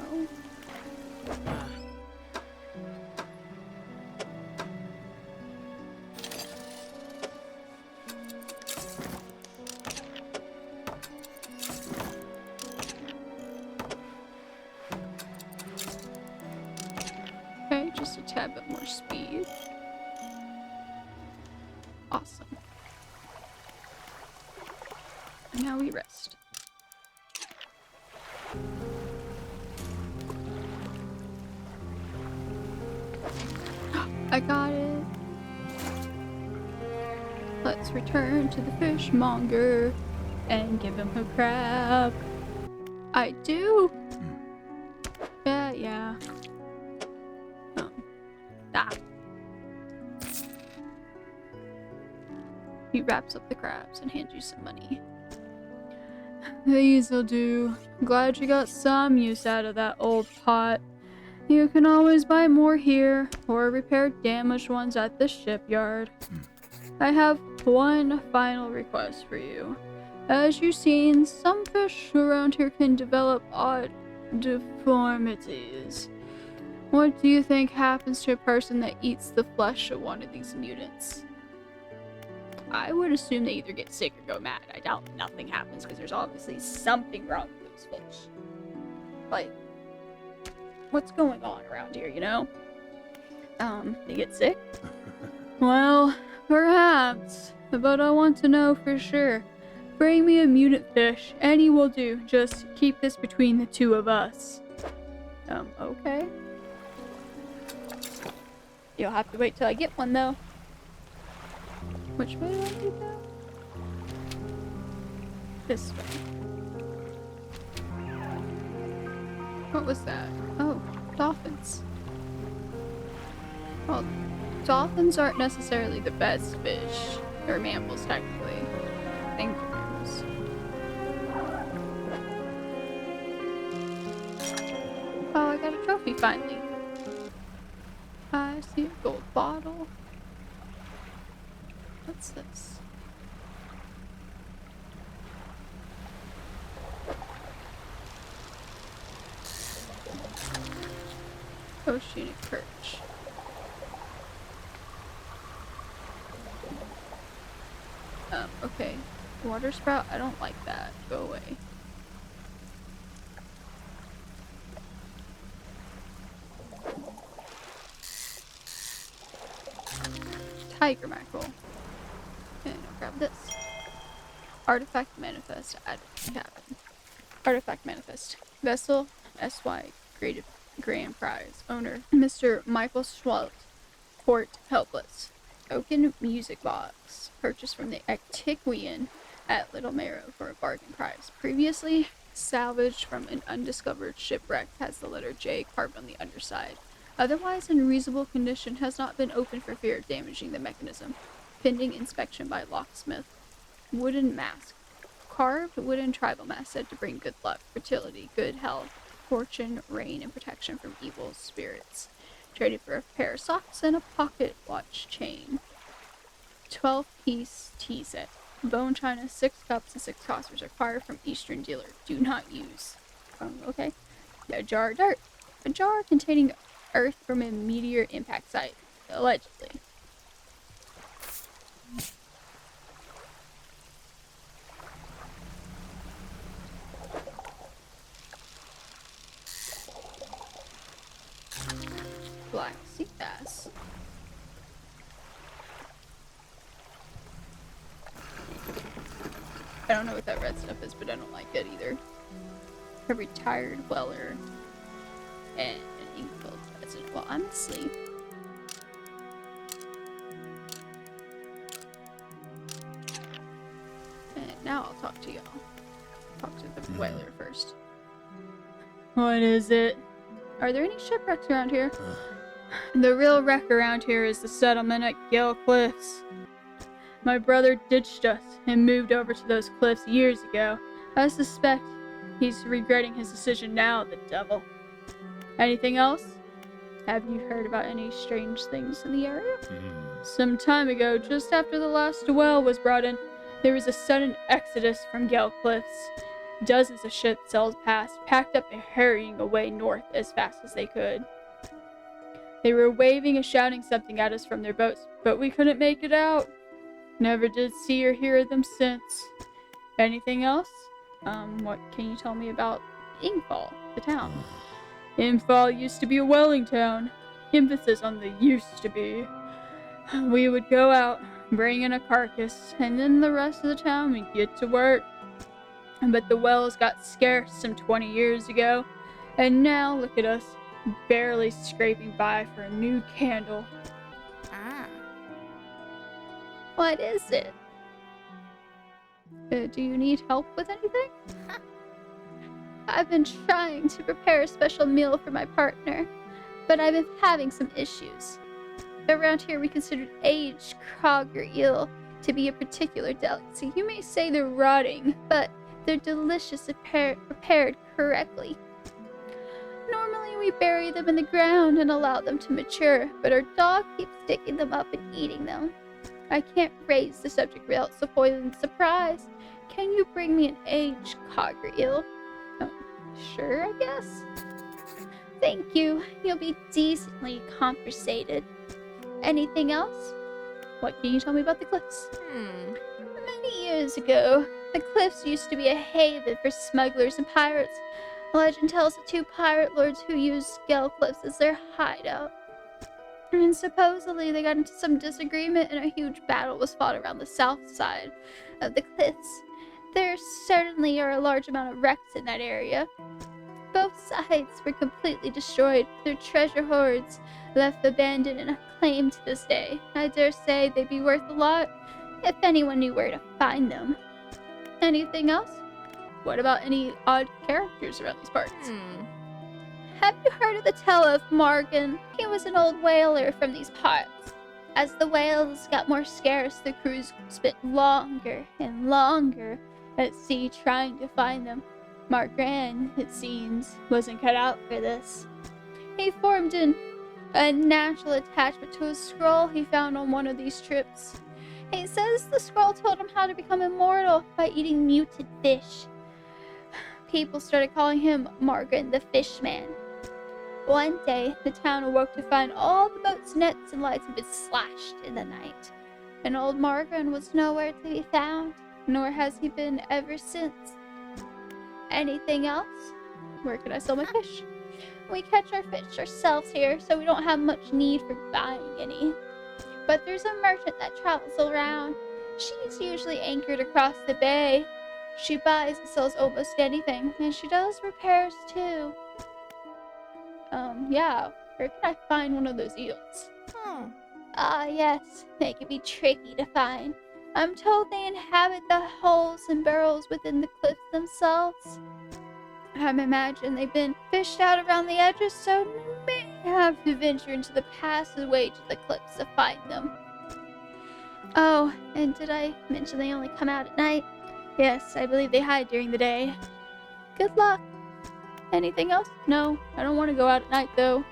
Okay, just a tad bit more speed. Awesome. And now we rest. I got it. Let's return to the fishmonger and give him a crab. I do. Yeah. He wraps up the crabs and hands you some money. These'll do. Glad you got some use out of that old pot. You can always buy more here, or repair damaged ones at the shipyard. I have one final request for you. As you've seen, some fish around here can develop odd deformities. What do you think happens to a person that eats the flesh of one of these mutants? I would assume they either get sick or go mad. I doubt nothing happens because there's obviously something wrong with those fish. Like, what's going on around here, you know? They get sick? Well, perhaps, but I want to know for sure. Bring me a mutant fish. Any will do. Just keep this between the two of us. Okay. You'll have to wait till I get one, though. Which way do I do that? This way. What was that? Oh, dolphins. Well, dolphins aren't necessarily the best fish. Or mammals, technically. I think they're mammals. Oh, I got a trophy finally. I see a gold bottle. What's this? Oceanic perch. Okay. Water sprout, I don't like that. Go away. Tiger mackerel. And I'll grab this. Artifact manifest added to cabin. Artifact manifest. Vessel SY graded grand prize. Owner Mr. Michael Schwalt. Port helpless. Oaken music box. Purchased from the Antiquian at Little Marrow for a bargain price. Previously salvaged from an undiscovered shipwreck. Has the letter J carved on the underside. Otherwise in reasonable condition, has not been opened for fear of damaging the mechanism. Pending inspection by locksmith. Wooden mask. Carved wooden tribal mask said to bring good luck, fertility, good health, fortune, rain, and protection from evil spirits. Traded for a pair of socks and a pocket watch chain. 12-piece tea set. Bone china, 6 cups, and 6 saucers acquired from Eastern dealer. Do not use. Okay. A jar of dirt. A jar containing earth from a meteor impact site. Allegedly. Black sea bass. I don't know what that red stuff is, but I don't like it either. A retired weller. And an ink-filled present. Well, I'm asleep. And now I'll talk to y'all. Talk to the whaler first. What is it? Are there any shipwrecks around here? The real wreck around here is the settlement at Gale Cliffs. My brother ditched us and moved over to those cliffs years ago. I suspect he's regretting his decision now, the devil. Anything else? Have you heard about any strange things in the area? Some time ago, just after the last well was brought in, there was a sudden exodus from Gale Cliffs. Dozens of ships sailed past, packed up and hurrying away north as fast as they could. They were waving and shouting something at us from their boats, but we couldn't make it out. Never did see or hear them since. Anything else? What can you tell me about Ingfall, the town? Ingfall used to be a whaling town. Emphasis on the used to be. We would go out, bring in a carcass, and then the rest of the town would get to work. But the wells got scarce some 20 years ago, and now look at us, barely scraping by for a new candle. What is it? Do you need help with anything? I've been trying to prepare a special meal for my partner, but I've been having some issues. Around here we consider aged cod or eel to be a particular delicacy. You may say they're rotting, but they're delicious if prepared correctly. Normally we bury them in the ground and allow them to mature, but our dog keeps digging them up and eating them. I can't raise the subject without spoiling the surprise. Can you bring me an aged cod or eel? Sure, I guess. Thank you. You'll be decently compensated. Anything else? What can you tell me about the cliffs? Many years ago, the cliffs used to be a haven for smugglers and pirates. Legend tells of 2 pirate lords who used Gale Cliffs as their hideout. And supposedly they got into some disagreement and a huge battle was fought around the south side of the cliffs. There certainly are a large amount of wrecks in that area. Both sides were completely destroyed, their treasure hoards left abandoned and unclaimed to this day. I dare say they'd be worth a lot if anyone knew where to find them. Anything else? What about any odd characters around these parts? Have you heard of the tale of Morgan? He was an old whaler from these parts. As the whales got more scarce, the crews spent longer and longer at sea trying to find them. Morgan, it seems, wasn't cut out for this. He formed a natural attachment to a scroll he found on one of these trips. He says the scroll told him how to become immortal by eating muted fish. People started calling him Morgan the Fishman. One day, the town awoke to find all the boats' nets and lights had been slashed in the night. And old Morgan was nowhere to be found, nor has he been ever since. Anything else? Where can I sell my fish? We catch our fish ourselves here, so we don't have much need for buying any. But there's a merchant that travels around. She's usually anchored across the bay. She buys and sells almost anything, and she does repairs too. Yeah, where can I find one of those eels? Yes, they can be tricky to find. I'm told they inhabit the holes and burrows within the cliffs themselves. I imagine they've been fished out around the edges, so you may have to venture into the passageway to the cliffs to find them. Oh, and did I mention they only come out at night? Yes, I believe they hide during the day. Good luck. Anything else? No, I don't want to go out at night, though.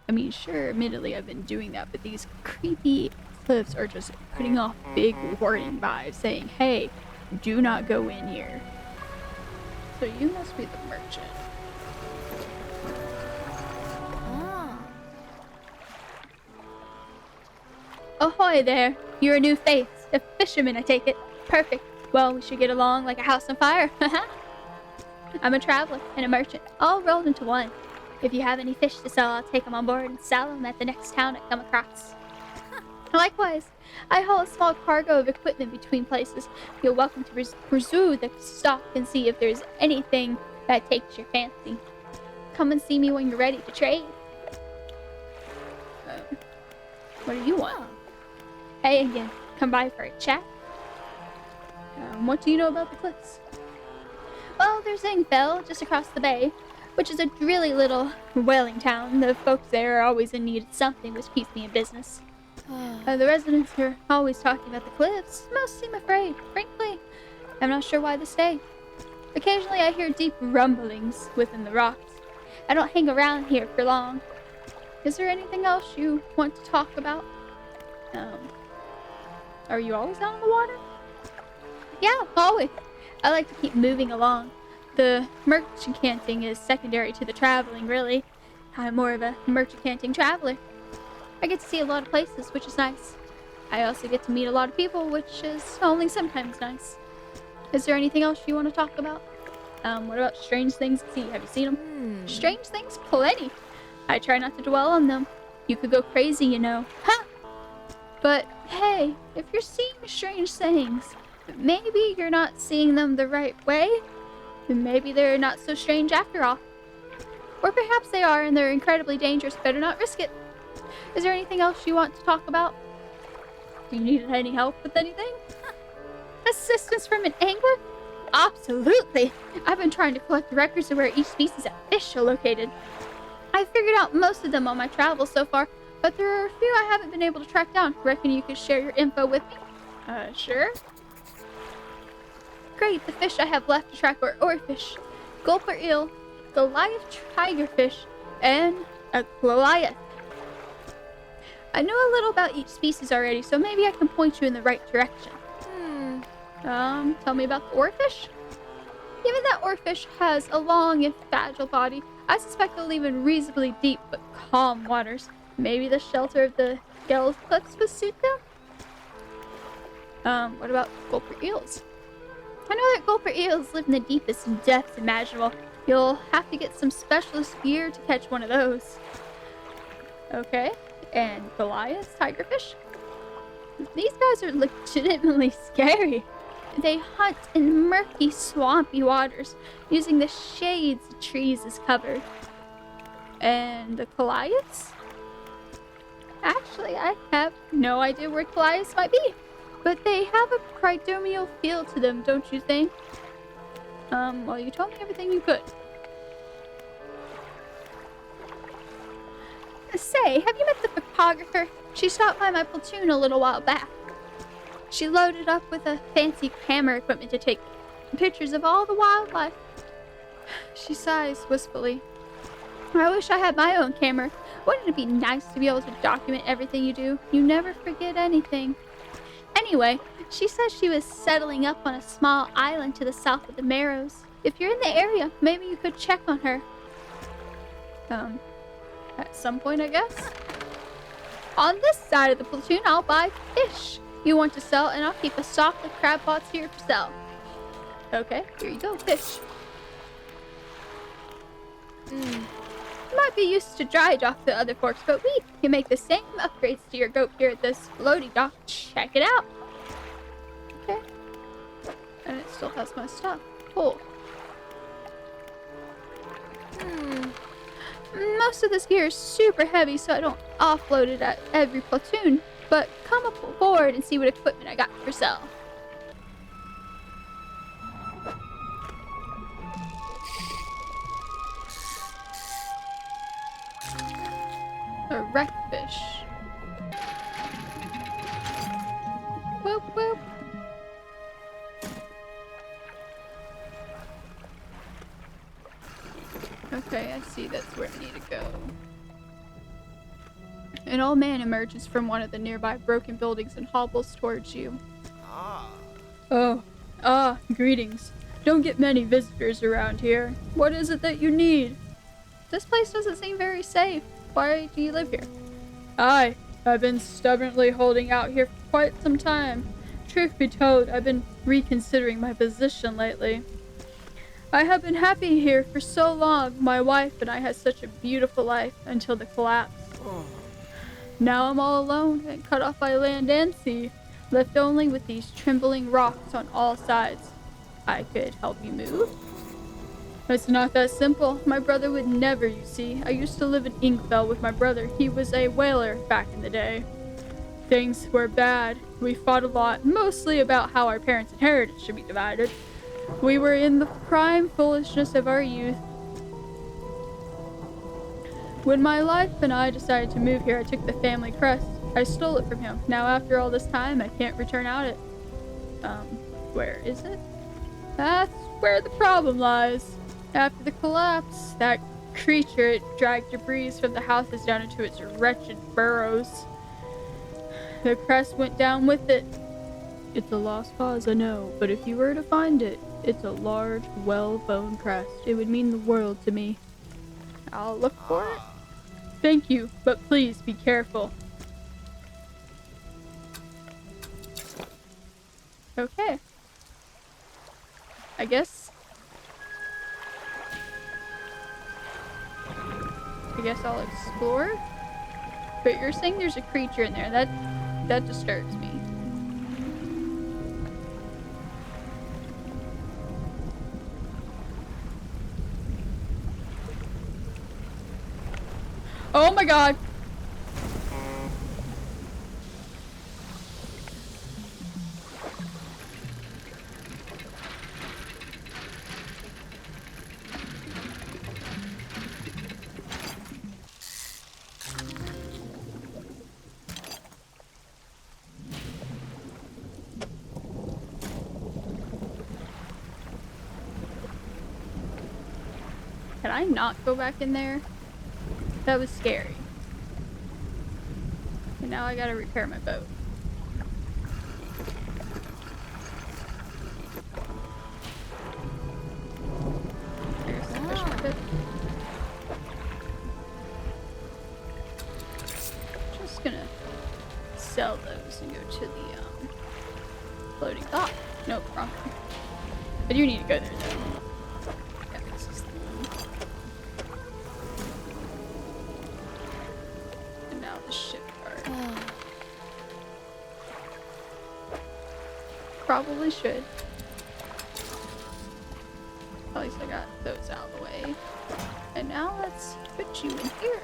I mean, sure, admittedly I've been doing that, but these creepy cliffs are just putting off big warning vibes, saying, hey, do not go in here. So you must be the merchant. Ahoy there! You're a new face. A fisherman, I take it. Perfect. Well, we should get along like a house on fire. I'm a traveler and a merchant, all rolled into one. If you have any fish to sell, I'll take them on board and sell them at the next town I come across. Likewise, I haul a small cargo of equipment between places. You're welcome to pursue the stock and see if there's anything that takes your fancy. Come and see me when you're ready to trade. What do you want? Hey again, come by for a chat. What do you know about the cliffs? Well, there's Ingfell, just across the bay, which is a dreary little whaling town. The folks there are always in need of something, which keeps me in business. The residents are always talking about the cliffs. Most seem afraid. Frankly, I'm not sure why they stay. Occasionally I hear deep rumblings within the rocks. I don't hang around here for long. Is there anything else you want to talk about? Are you always out on the water? Yeah, always. I like to keep moving along. The merchanting is secondary to the traveling, really. I'm more of a merchanting traveler. I get to see a lot of places, which is nice. I also get to meet a lot of people, which is only sometimes nice. Is there anything else you want to talk about? What about strange things to see? Have you seen them? Strange things? Plenty. I try not to dwell on them. You could go crazy, you know. Ha! But, hey, if you're seeing strange things, maybe you're not seeing them the right way. Maybe they're not so strange after all. Or perhaps they are and they're incredibly dangerous. Better not risk it. Is there anything else you want to talk about? Do you need any help with anything? Assistance from an angler? Absolutely. I've been trying to collect records of where each species of fish are located. I figured out most of them on my travels so far, but there are a few I haven't been able to track down. Reckon you could share your info with me? Sure. Great, the fish I have left to track are oarfish, gulper eel, Goliath tigerfish, and a Goliath. I know a little about each species already, so maybe I can point you in the right direction. Tell me about the oarfish? Given that oarfish has a long and fragile body, I suspect they'll live in reasonably deep but calm waters. Maybe the shelter of the Scale clips would suit them? What about gulper eels? I know that gulper eels live in the deepest depths imaginable. You'll have to get some specialist gear to catch one of those. Okay, and Goliath tigerfish? These guys are legitimately scary. They hunt in murky, swampy waters, using the shades of trees as cover. And the Goliaths? Actually, I have no idea where Goliaths might be, but they have a cridomial feel to them, don't you think? Well, you told me everything you could. Say, have you met the photographer? She stopped by my platoon a little while back. She loaded up with a fancy camera equipment to take pictures of all the wildlife. She sighs wistfully. I wish I had my own camera. Wouldn't it be nice to be able to document everything you do? You never forget anything. Anyway, she says she was settling up on a small island to the south of the Marrows. If you're in the area, maybe you could check on her. At some point, I guess. On this side of the platoon, I'll buy fish you want to sell, and I'll keep a stock of crab pots here for sale. Okay, here you go, fish. You might be used to dry dock the other forks, but we can make the same upgrades to your goat here at this floaty dock. Check it out. Okay. And it still has my stuff. Cool. Most of this gear is super heavy, so I don't offload it at every platoon. But come aboard and see what equipment I got for sale. A wreckfish. Whoop whoop. Okay, I see that's where I need to go. An old man emerges from one of the nearby broken buildings and hobbles towards you. Greetings. Don't get many visitors around here. What is it that you need? This place doesn't seem very safe. Why do you live here? I've been stubbornly holding out here for quite some time. Truth be told, I've been reconsidering my position lately. I have been happy here for so long. My wife and I had such a beautiful life until the collapse. Now I'm all alone and cut off by land and sea, left only with these trembling rocks on all sides. I could help you move? It's not that simple. My brother would never, you see. I used to live in Inkfell with my brother. He was a whaler back in the day. Things were bad. We fought a lot, mostly about how our parents' inheritance should be divided. We were in the prime foolishness of our youth. When my wife and I decided to move here, I took the family crest. I stole it from him. Now after all this time, I can't return out it. Where is it? That's where the problem lies. After the collapse, that creature, it dragged debris from the houses down into its wretched burrows. The crest went down with it. It's a lost cause, I know, but if you were to find it, it's a large, well-boned crest. It would mean the world to me. I'll look for it. Thank you, but please be careful. Okay. I guess I'll explore. But you're saying there's a creature in there. That disturbs me. Oh my god! Can I not go back in there? That was scary. And now I gotta repair my boat. There's the fish market. Just gonna this and go to the floating dock. Nope, wrong one. I do need to go there though. Yeah, this is the one. And now the shipyard. Probably should. At least I got those out of the way. And now let's put you in here.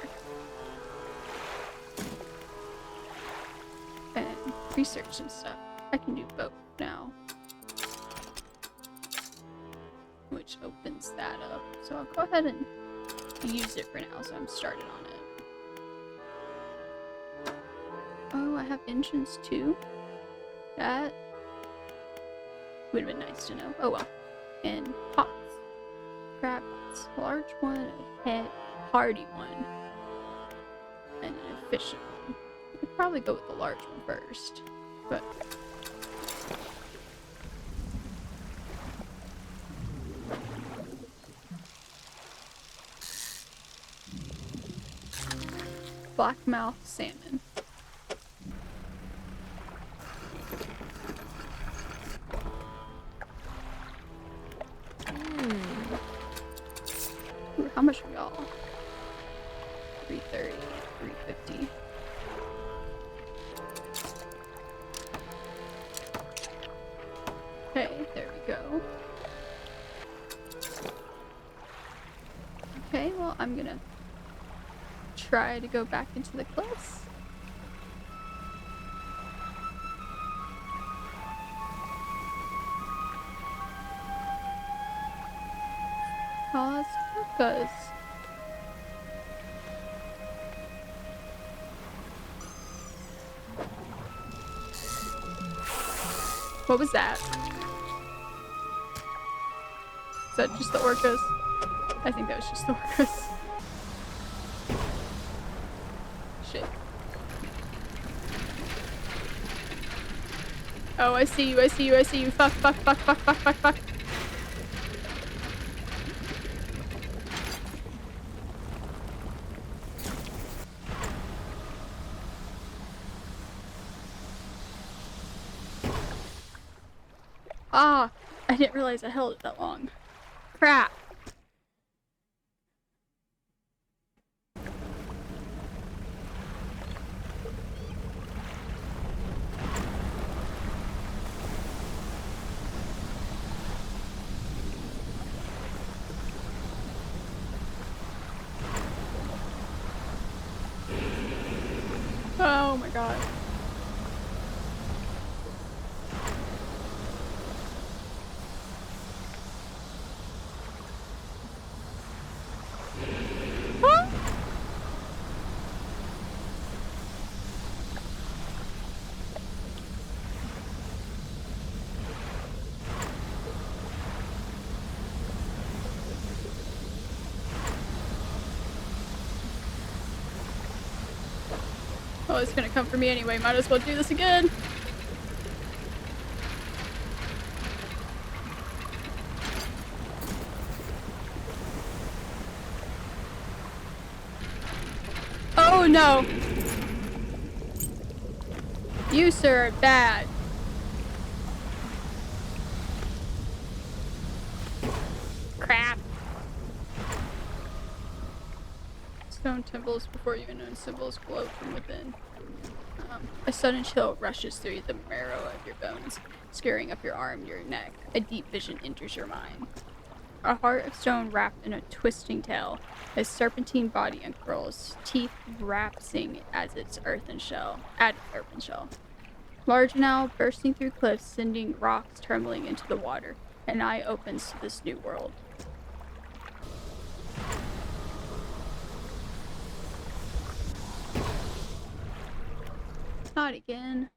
And research and stuff. I can do both now. Which opens that up. So I'll go ahead and use it for now, so I'm started on it. Oh, I have engines too? That would have been nice to know. Oh well. And pots. Crab pots. A large one, a head, hardy one, and an efficient one. I could probably go with the large one first, but blackmouth salmon. Ooh, how much are y'all? 330, 350. Okay, there we go. Okay, well, I'm gonna try to go back into the cliffs. Oh, that's orcas. What was that? Is that just the orcas? I think that was just the orcas. Shit. Oh, I see you, I see you, I see you. Fuck, fuck, fuck, fuck, fuck, fuck, fuck. Ah, I didn't realize I held it that long. Crap. Oh my god. Huh? Oh, it's gonna come for me anyway. Might as well do this again. Oh no! You, sir, are bad. Crap. Stone temples before even known symbols glow from within. A sudden chill rushes through the marrow of your bones, scurrying up your arm, your neck. A deep vision enters your mind. A heart of stone wrapped in a twisting tail, a serpentine body uncurls, teeth rapping as its earthen shell. Large now, bursting through cliffs, sending rocks tumbling into the water. An eye opens to this new world. Not again.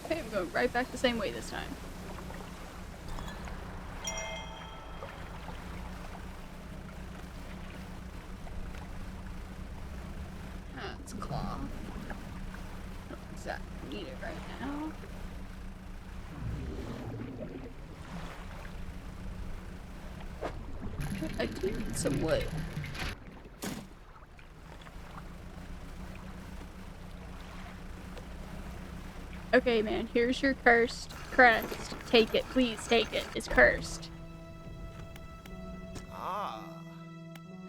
Okay, I'm going right back the same way this time. exactly need it right now. I do need some wood. Okay, man, here's your cursed crest. Take it, please take it. It's cursed.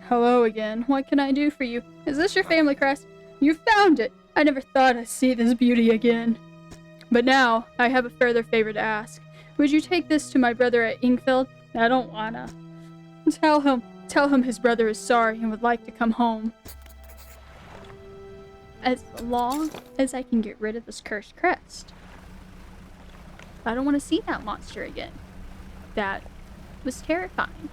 Hello again. What can I do for you? Is this your family crest? You found it! I never thought I'd see this beauty again. But now, I have a further favor to ask. Would you take this to my brother at Ingfeld? I don't wanna. Tell him his brother is sorry and would like to come home. As long as I can get rid of this cursed crest. I don't want to see that monster again. That was terrifying.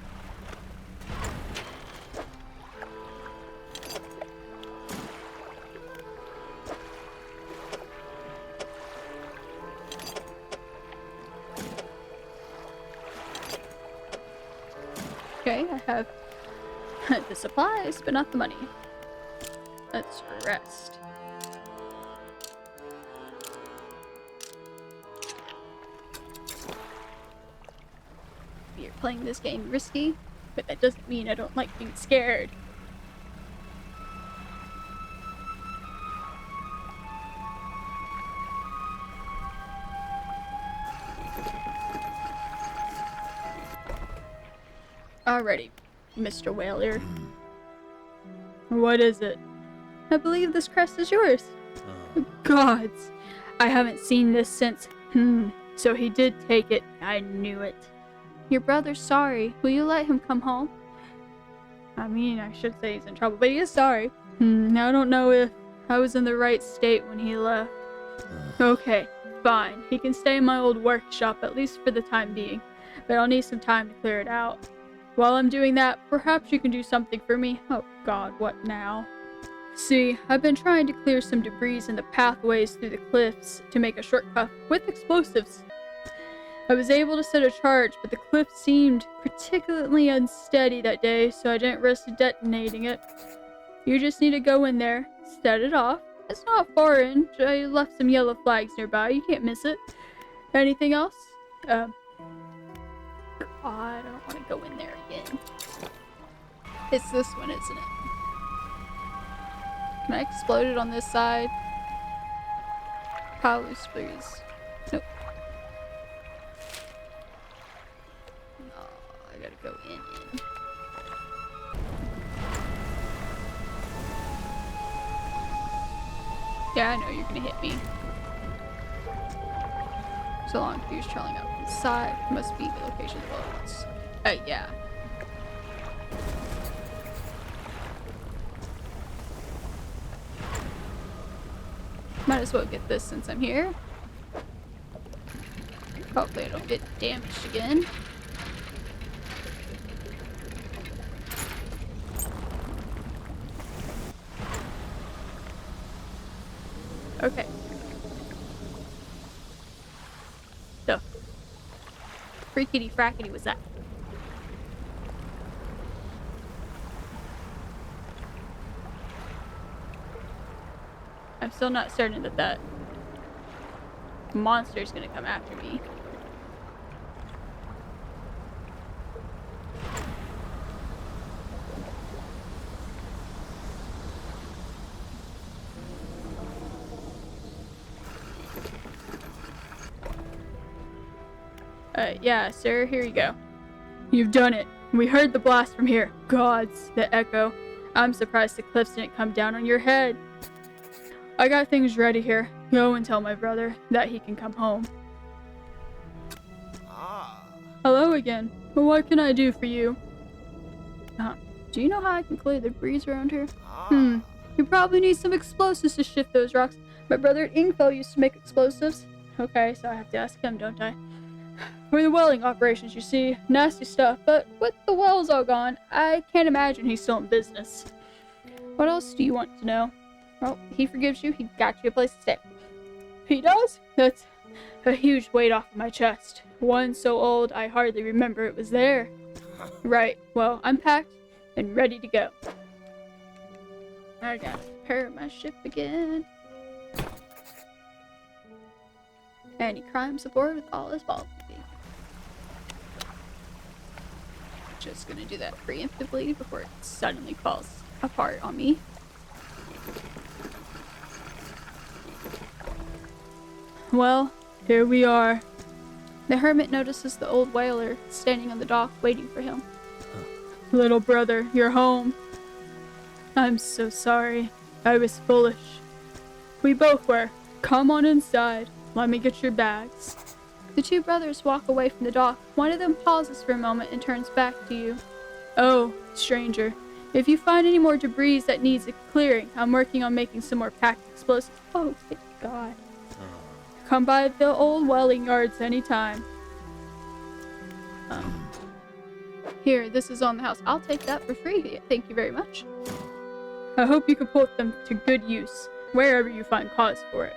Okay, I have the supplies, but not the money. Let's rest. You're playing this game risky, but that doesn't mean I don't like being scared. Alrighty, Mr. Whaler. What is it? I believe this crest is yours. Gods, I haven't seen this since. So he did take it. I knew it. Your brother's sorry. Will you let him come home? I mean, I should say he's in trouble, but he is sorry. I don't know if I was in the right state when he left. Okay, fine. He can stay in my old workshop, at least for the time being. But I'll need some time to clear it out. While I'm doing that, perhaps you can do something for me. Oh God, what now? See, I've been trying to clear some debris in the pathways through the cliffs to make a shortcut with explosives. I was able to set a charge, but the cliff seemed particularly unsteady that day, so I didn't risk detonating it. You just need to go in there, set it off. It's not far in. I left some yellow flags nearby. You can't miss it. Anything else? I don't want to go in there again. It's this one, isn't it? Can I explode it on this side? Pile loose, please. Nope. No, I gotta go in. Yeah, I know you're gonna hit me. So long as you're trailing up the side, must be the location of the bullets. Yeah. Might as well get this since I'm here. Hopefully I don't get damaged again. Okay. So, freakity frackity was that? I'm still not certain that that monster's gonna come after me. Yeah, sir, here you go. You've done it. We heard the blast from here. Gods, the echo. I'm surprised the cliffs didn't come down on your head. I got things ready here. Go and tell my brother that he can come home. Hello again. What can I do for you? Do you know how I can clear the breeze around here? You probably need some explosives to shift those rocks. My brother at Ingfell used to make explosives. Okay, so I have to ask him, don't I? For the welding operations, you see. Nasty stuff, but with the wells all gone, I can't imagine he's still in business. What else do you want to know? Well, he forgives you. He got you a place to stay. He does? That's a huge weight off of my chest. One so old, I hardly remember it was there. Right. Well, I'm packed and ready to go. I gotta prepare my ship again. And he climbs aboard with all his balls. Just gonna do that preemptively before it suddenly falls apart on me. Well, here we are. The hermit notices the old whaler standing on the dock waiting for him. Little brother, you're home. I'm so sorry. I was foolish. We both were. Come on inside. Let me get your bags. The two brothers walk away from the dock. One of them pauses for a moment and turns back to you. Oh, stranger. If you find any more debris that needs a clearing, I'm working on making some more packed explosives. Oh, thank God. Come by the old whaling yards anytime. Here, this is on the house. I'll take that for free. Thank you very much. I hope you can put them to good use, wherever you find cause for it.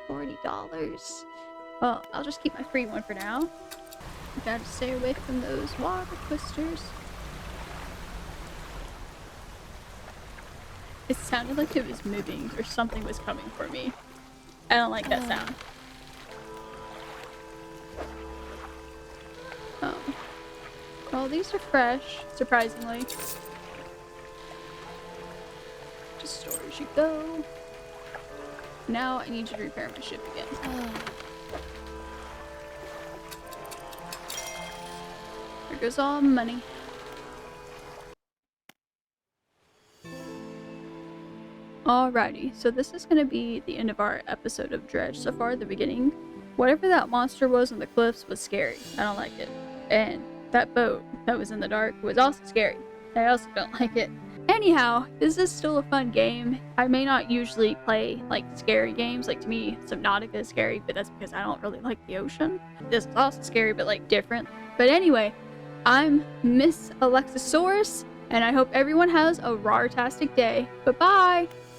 $40. Well, I'll just keep my free one for now. Gotta stay away from those water twisters. It sounded like it was moving or something was coming for me. I don't like that sound. Well, these are fresh, surprisingly. Just store as you go. Now I need you to repair my ship again. There goes all my money. Alrighty, so this is going to be the end of our episode of Dredge. So far, the beginning, whatever that monster was on the cliffs was scary. I don't like it. And that boat that was in the dark was also scary. I also don't like it. Anyhow, this is still a fun game. I may not usually play like scary games. Like to me, Subnautica is scary, but that's because I don't really like the ocean. This is also scary, but like different. But anyway, I'm missalexisaurus, and I hope everyone has a rar-tastic day. Bye-bye!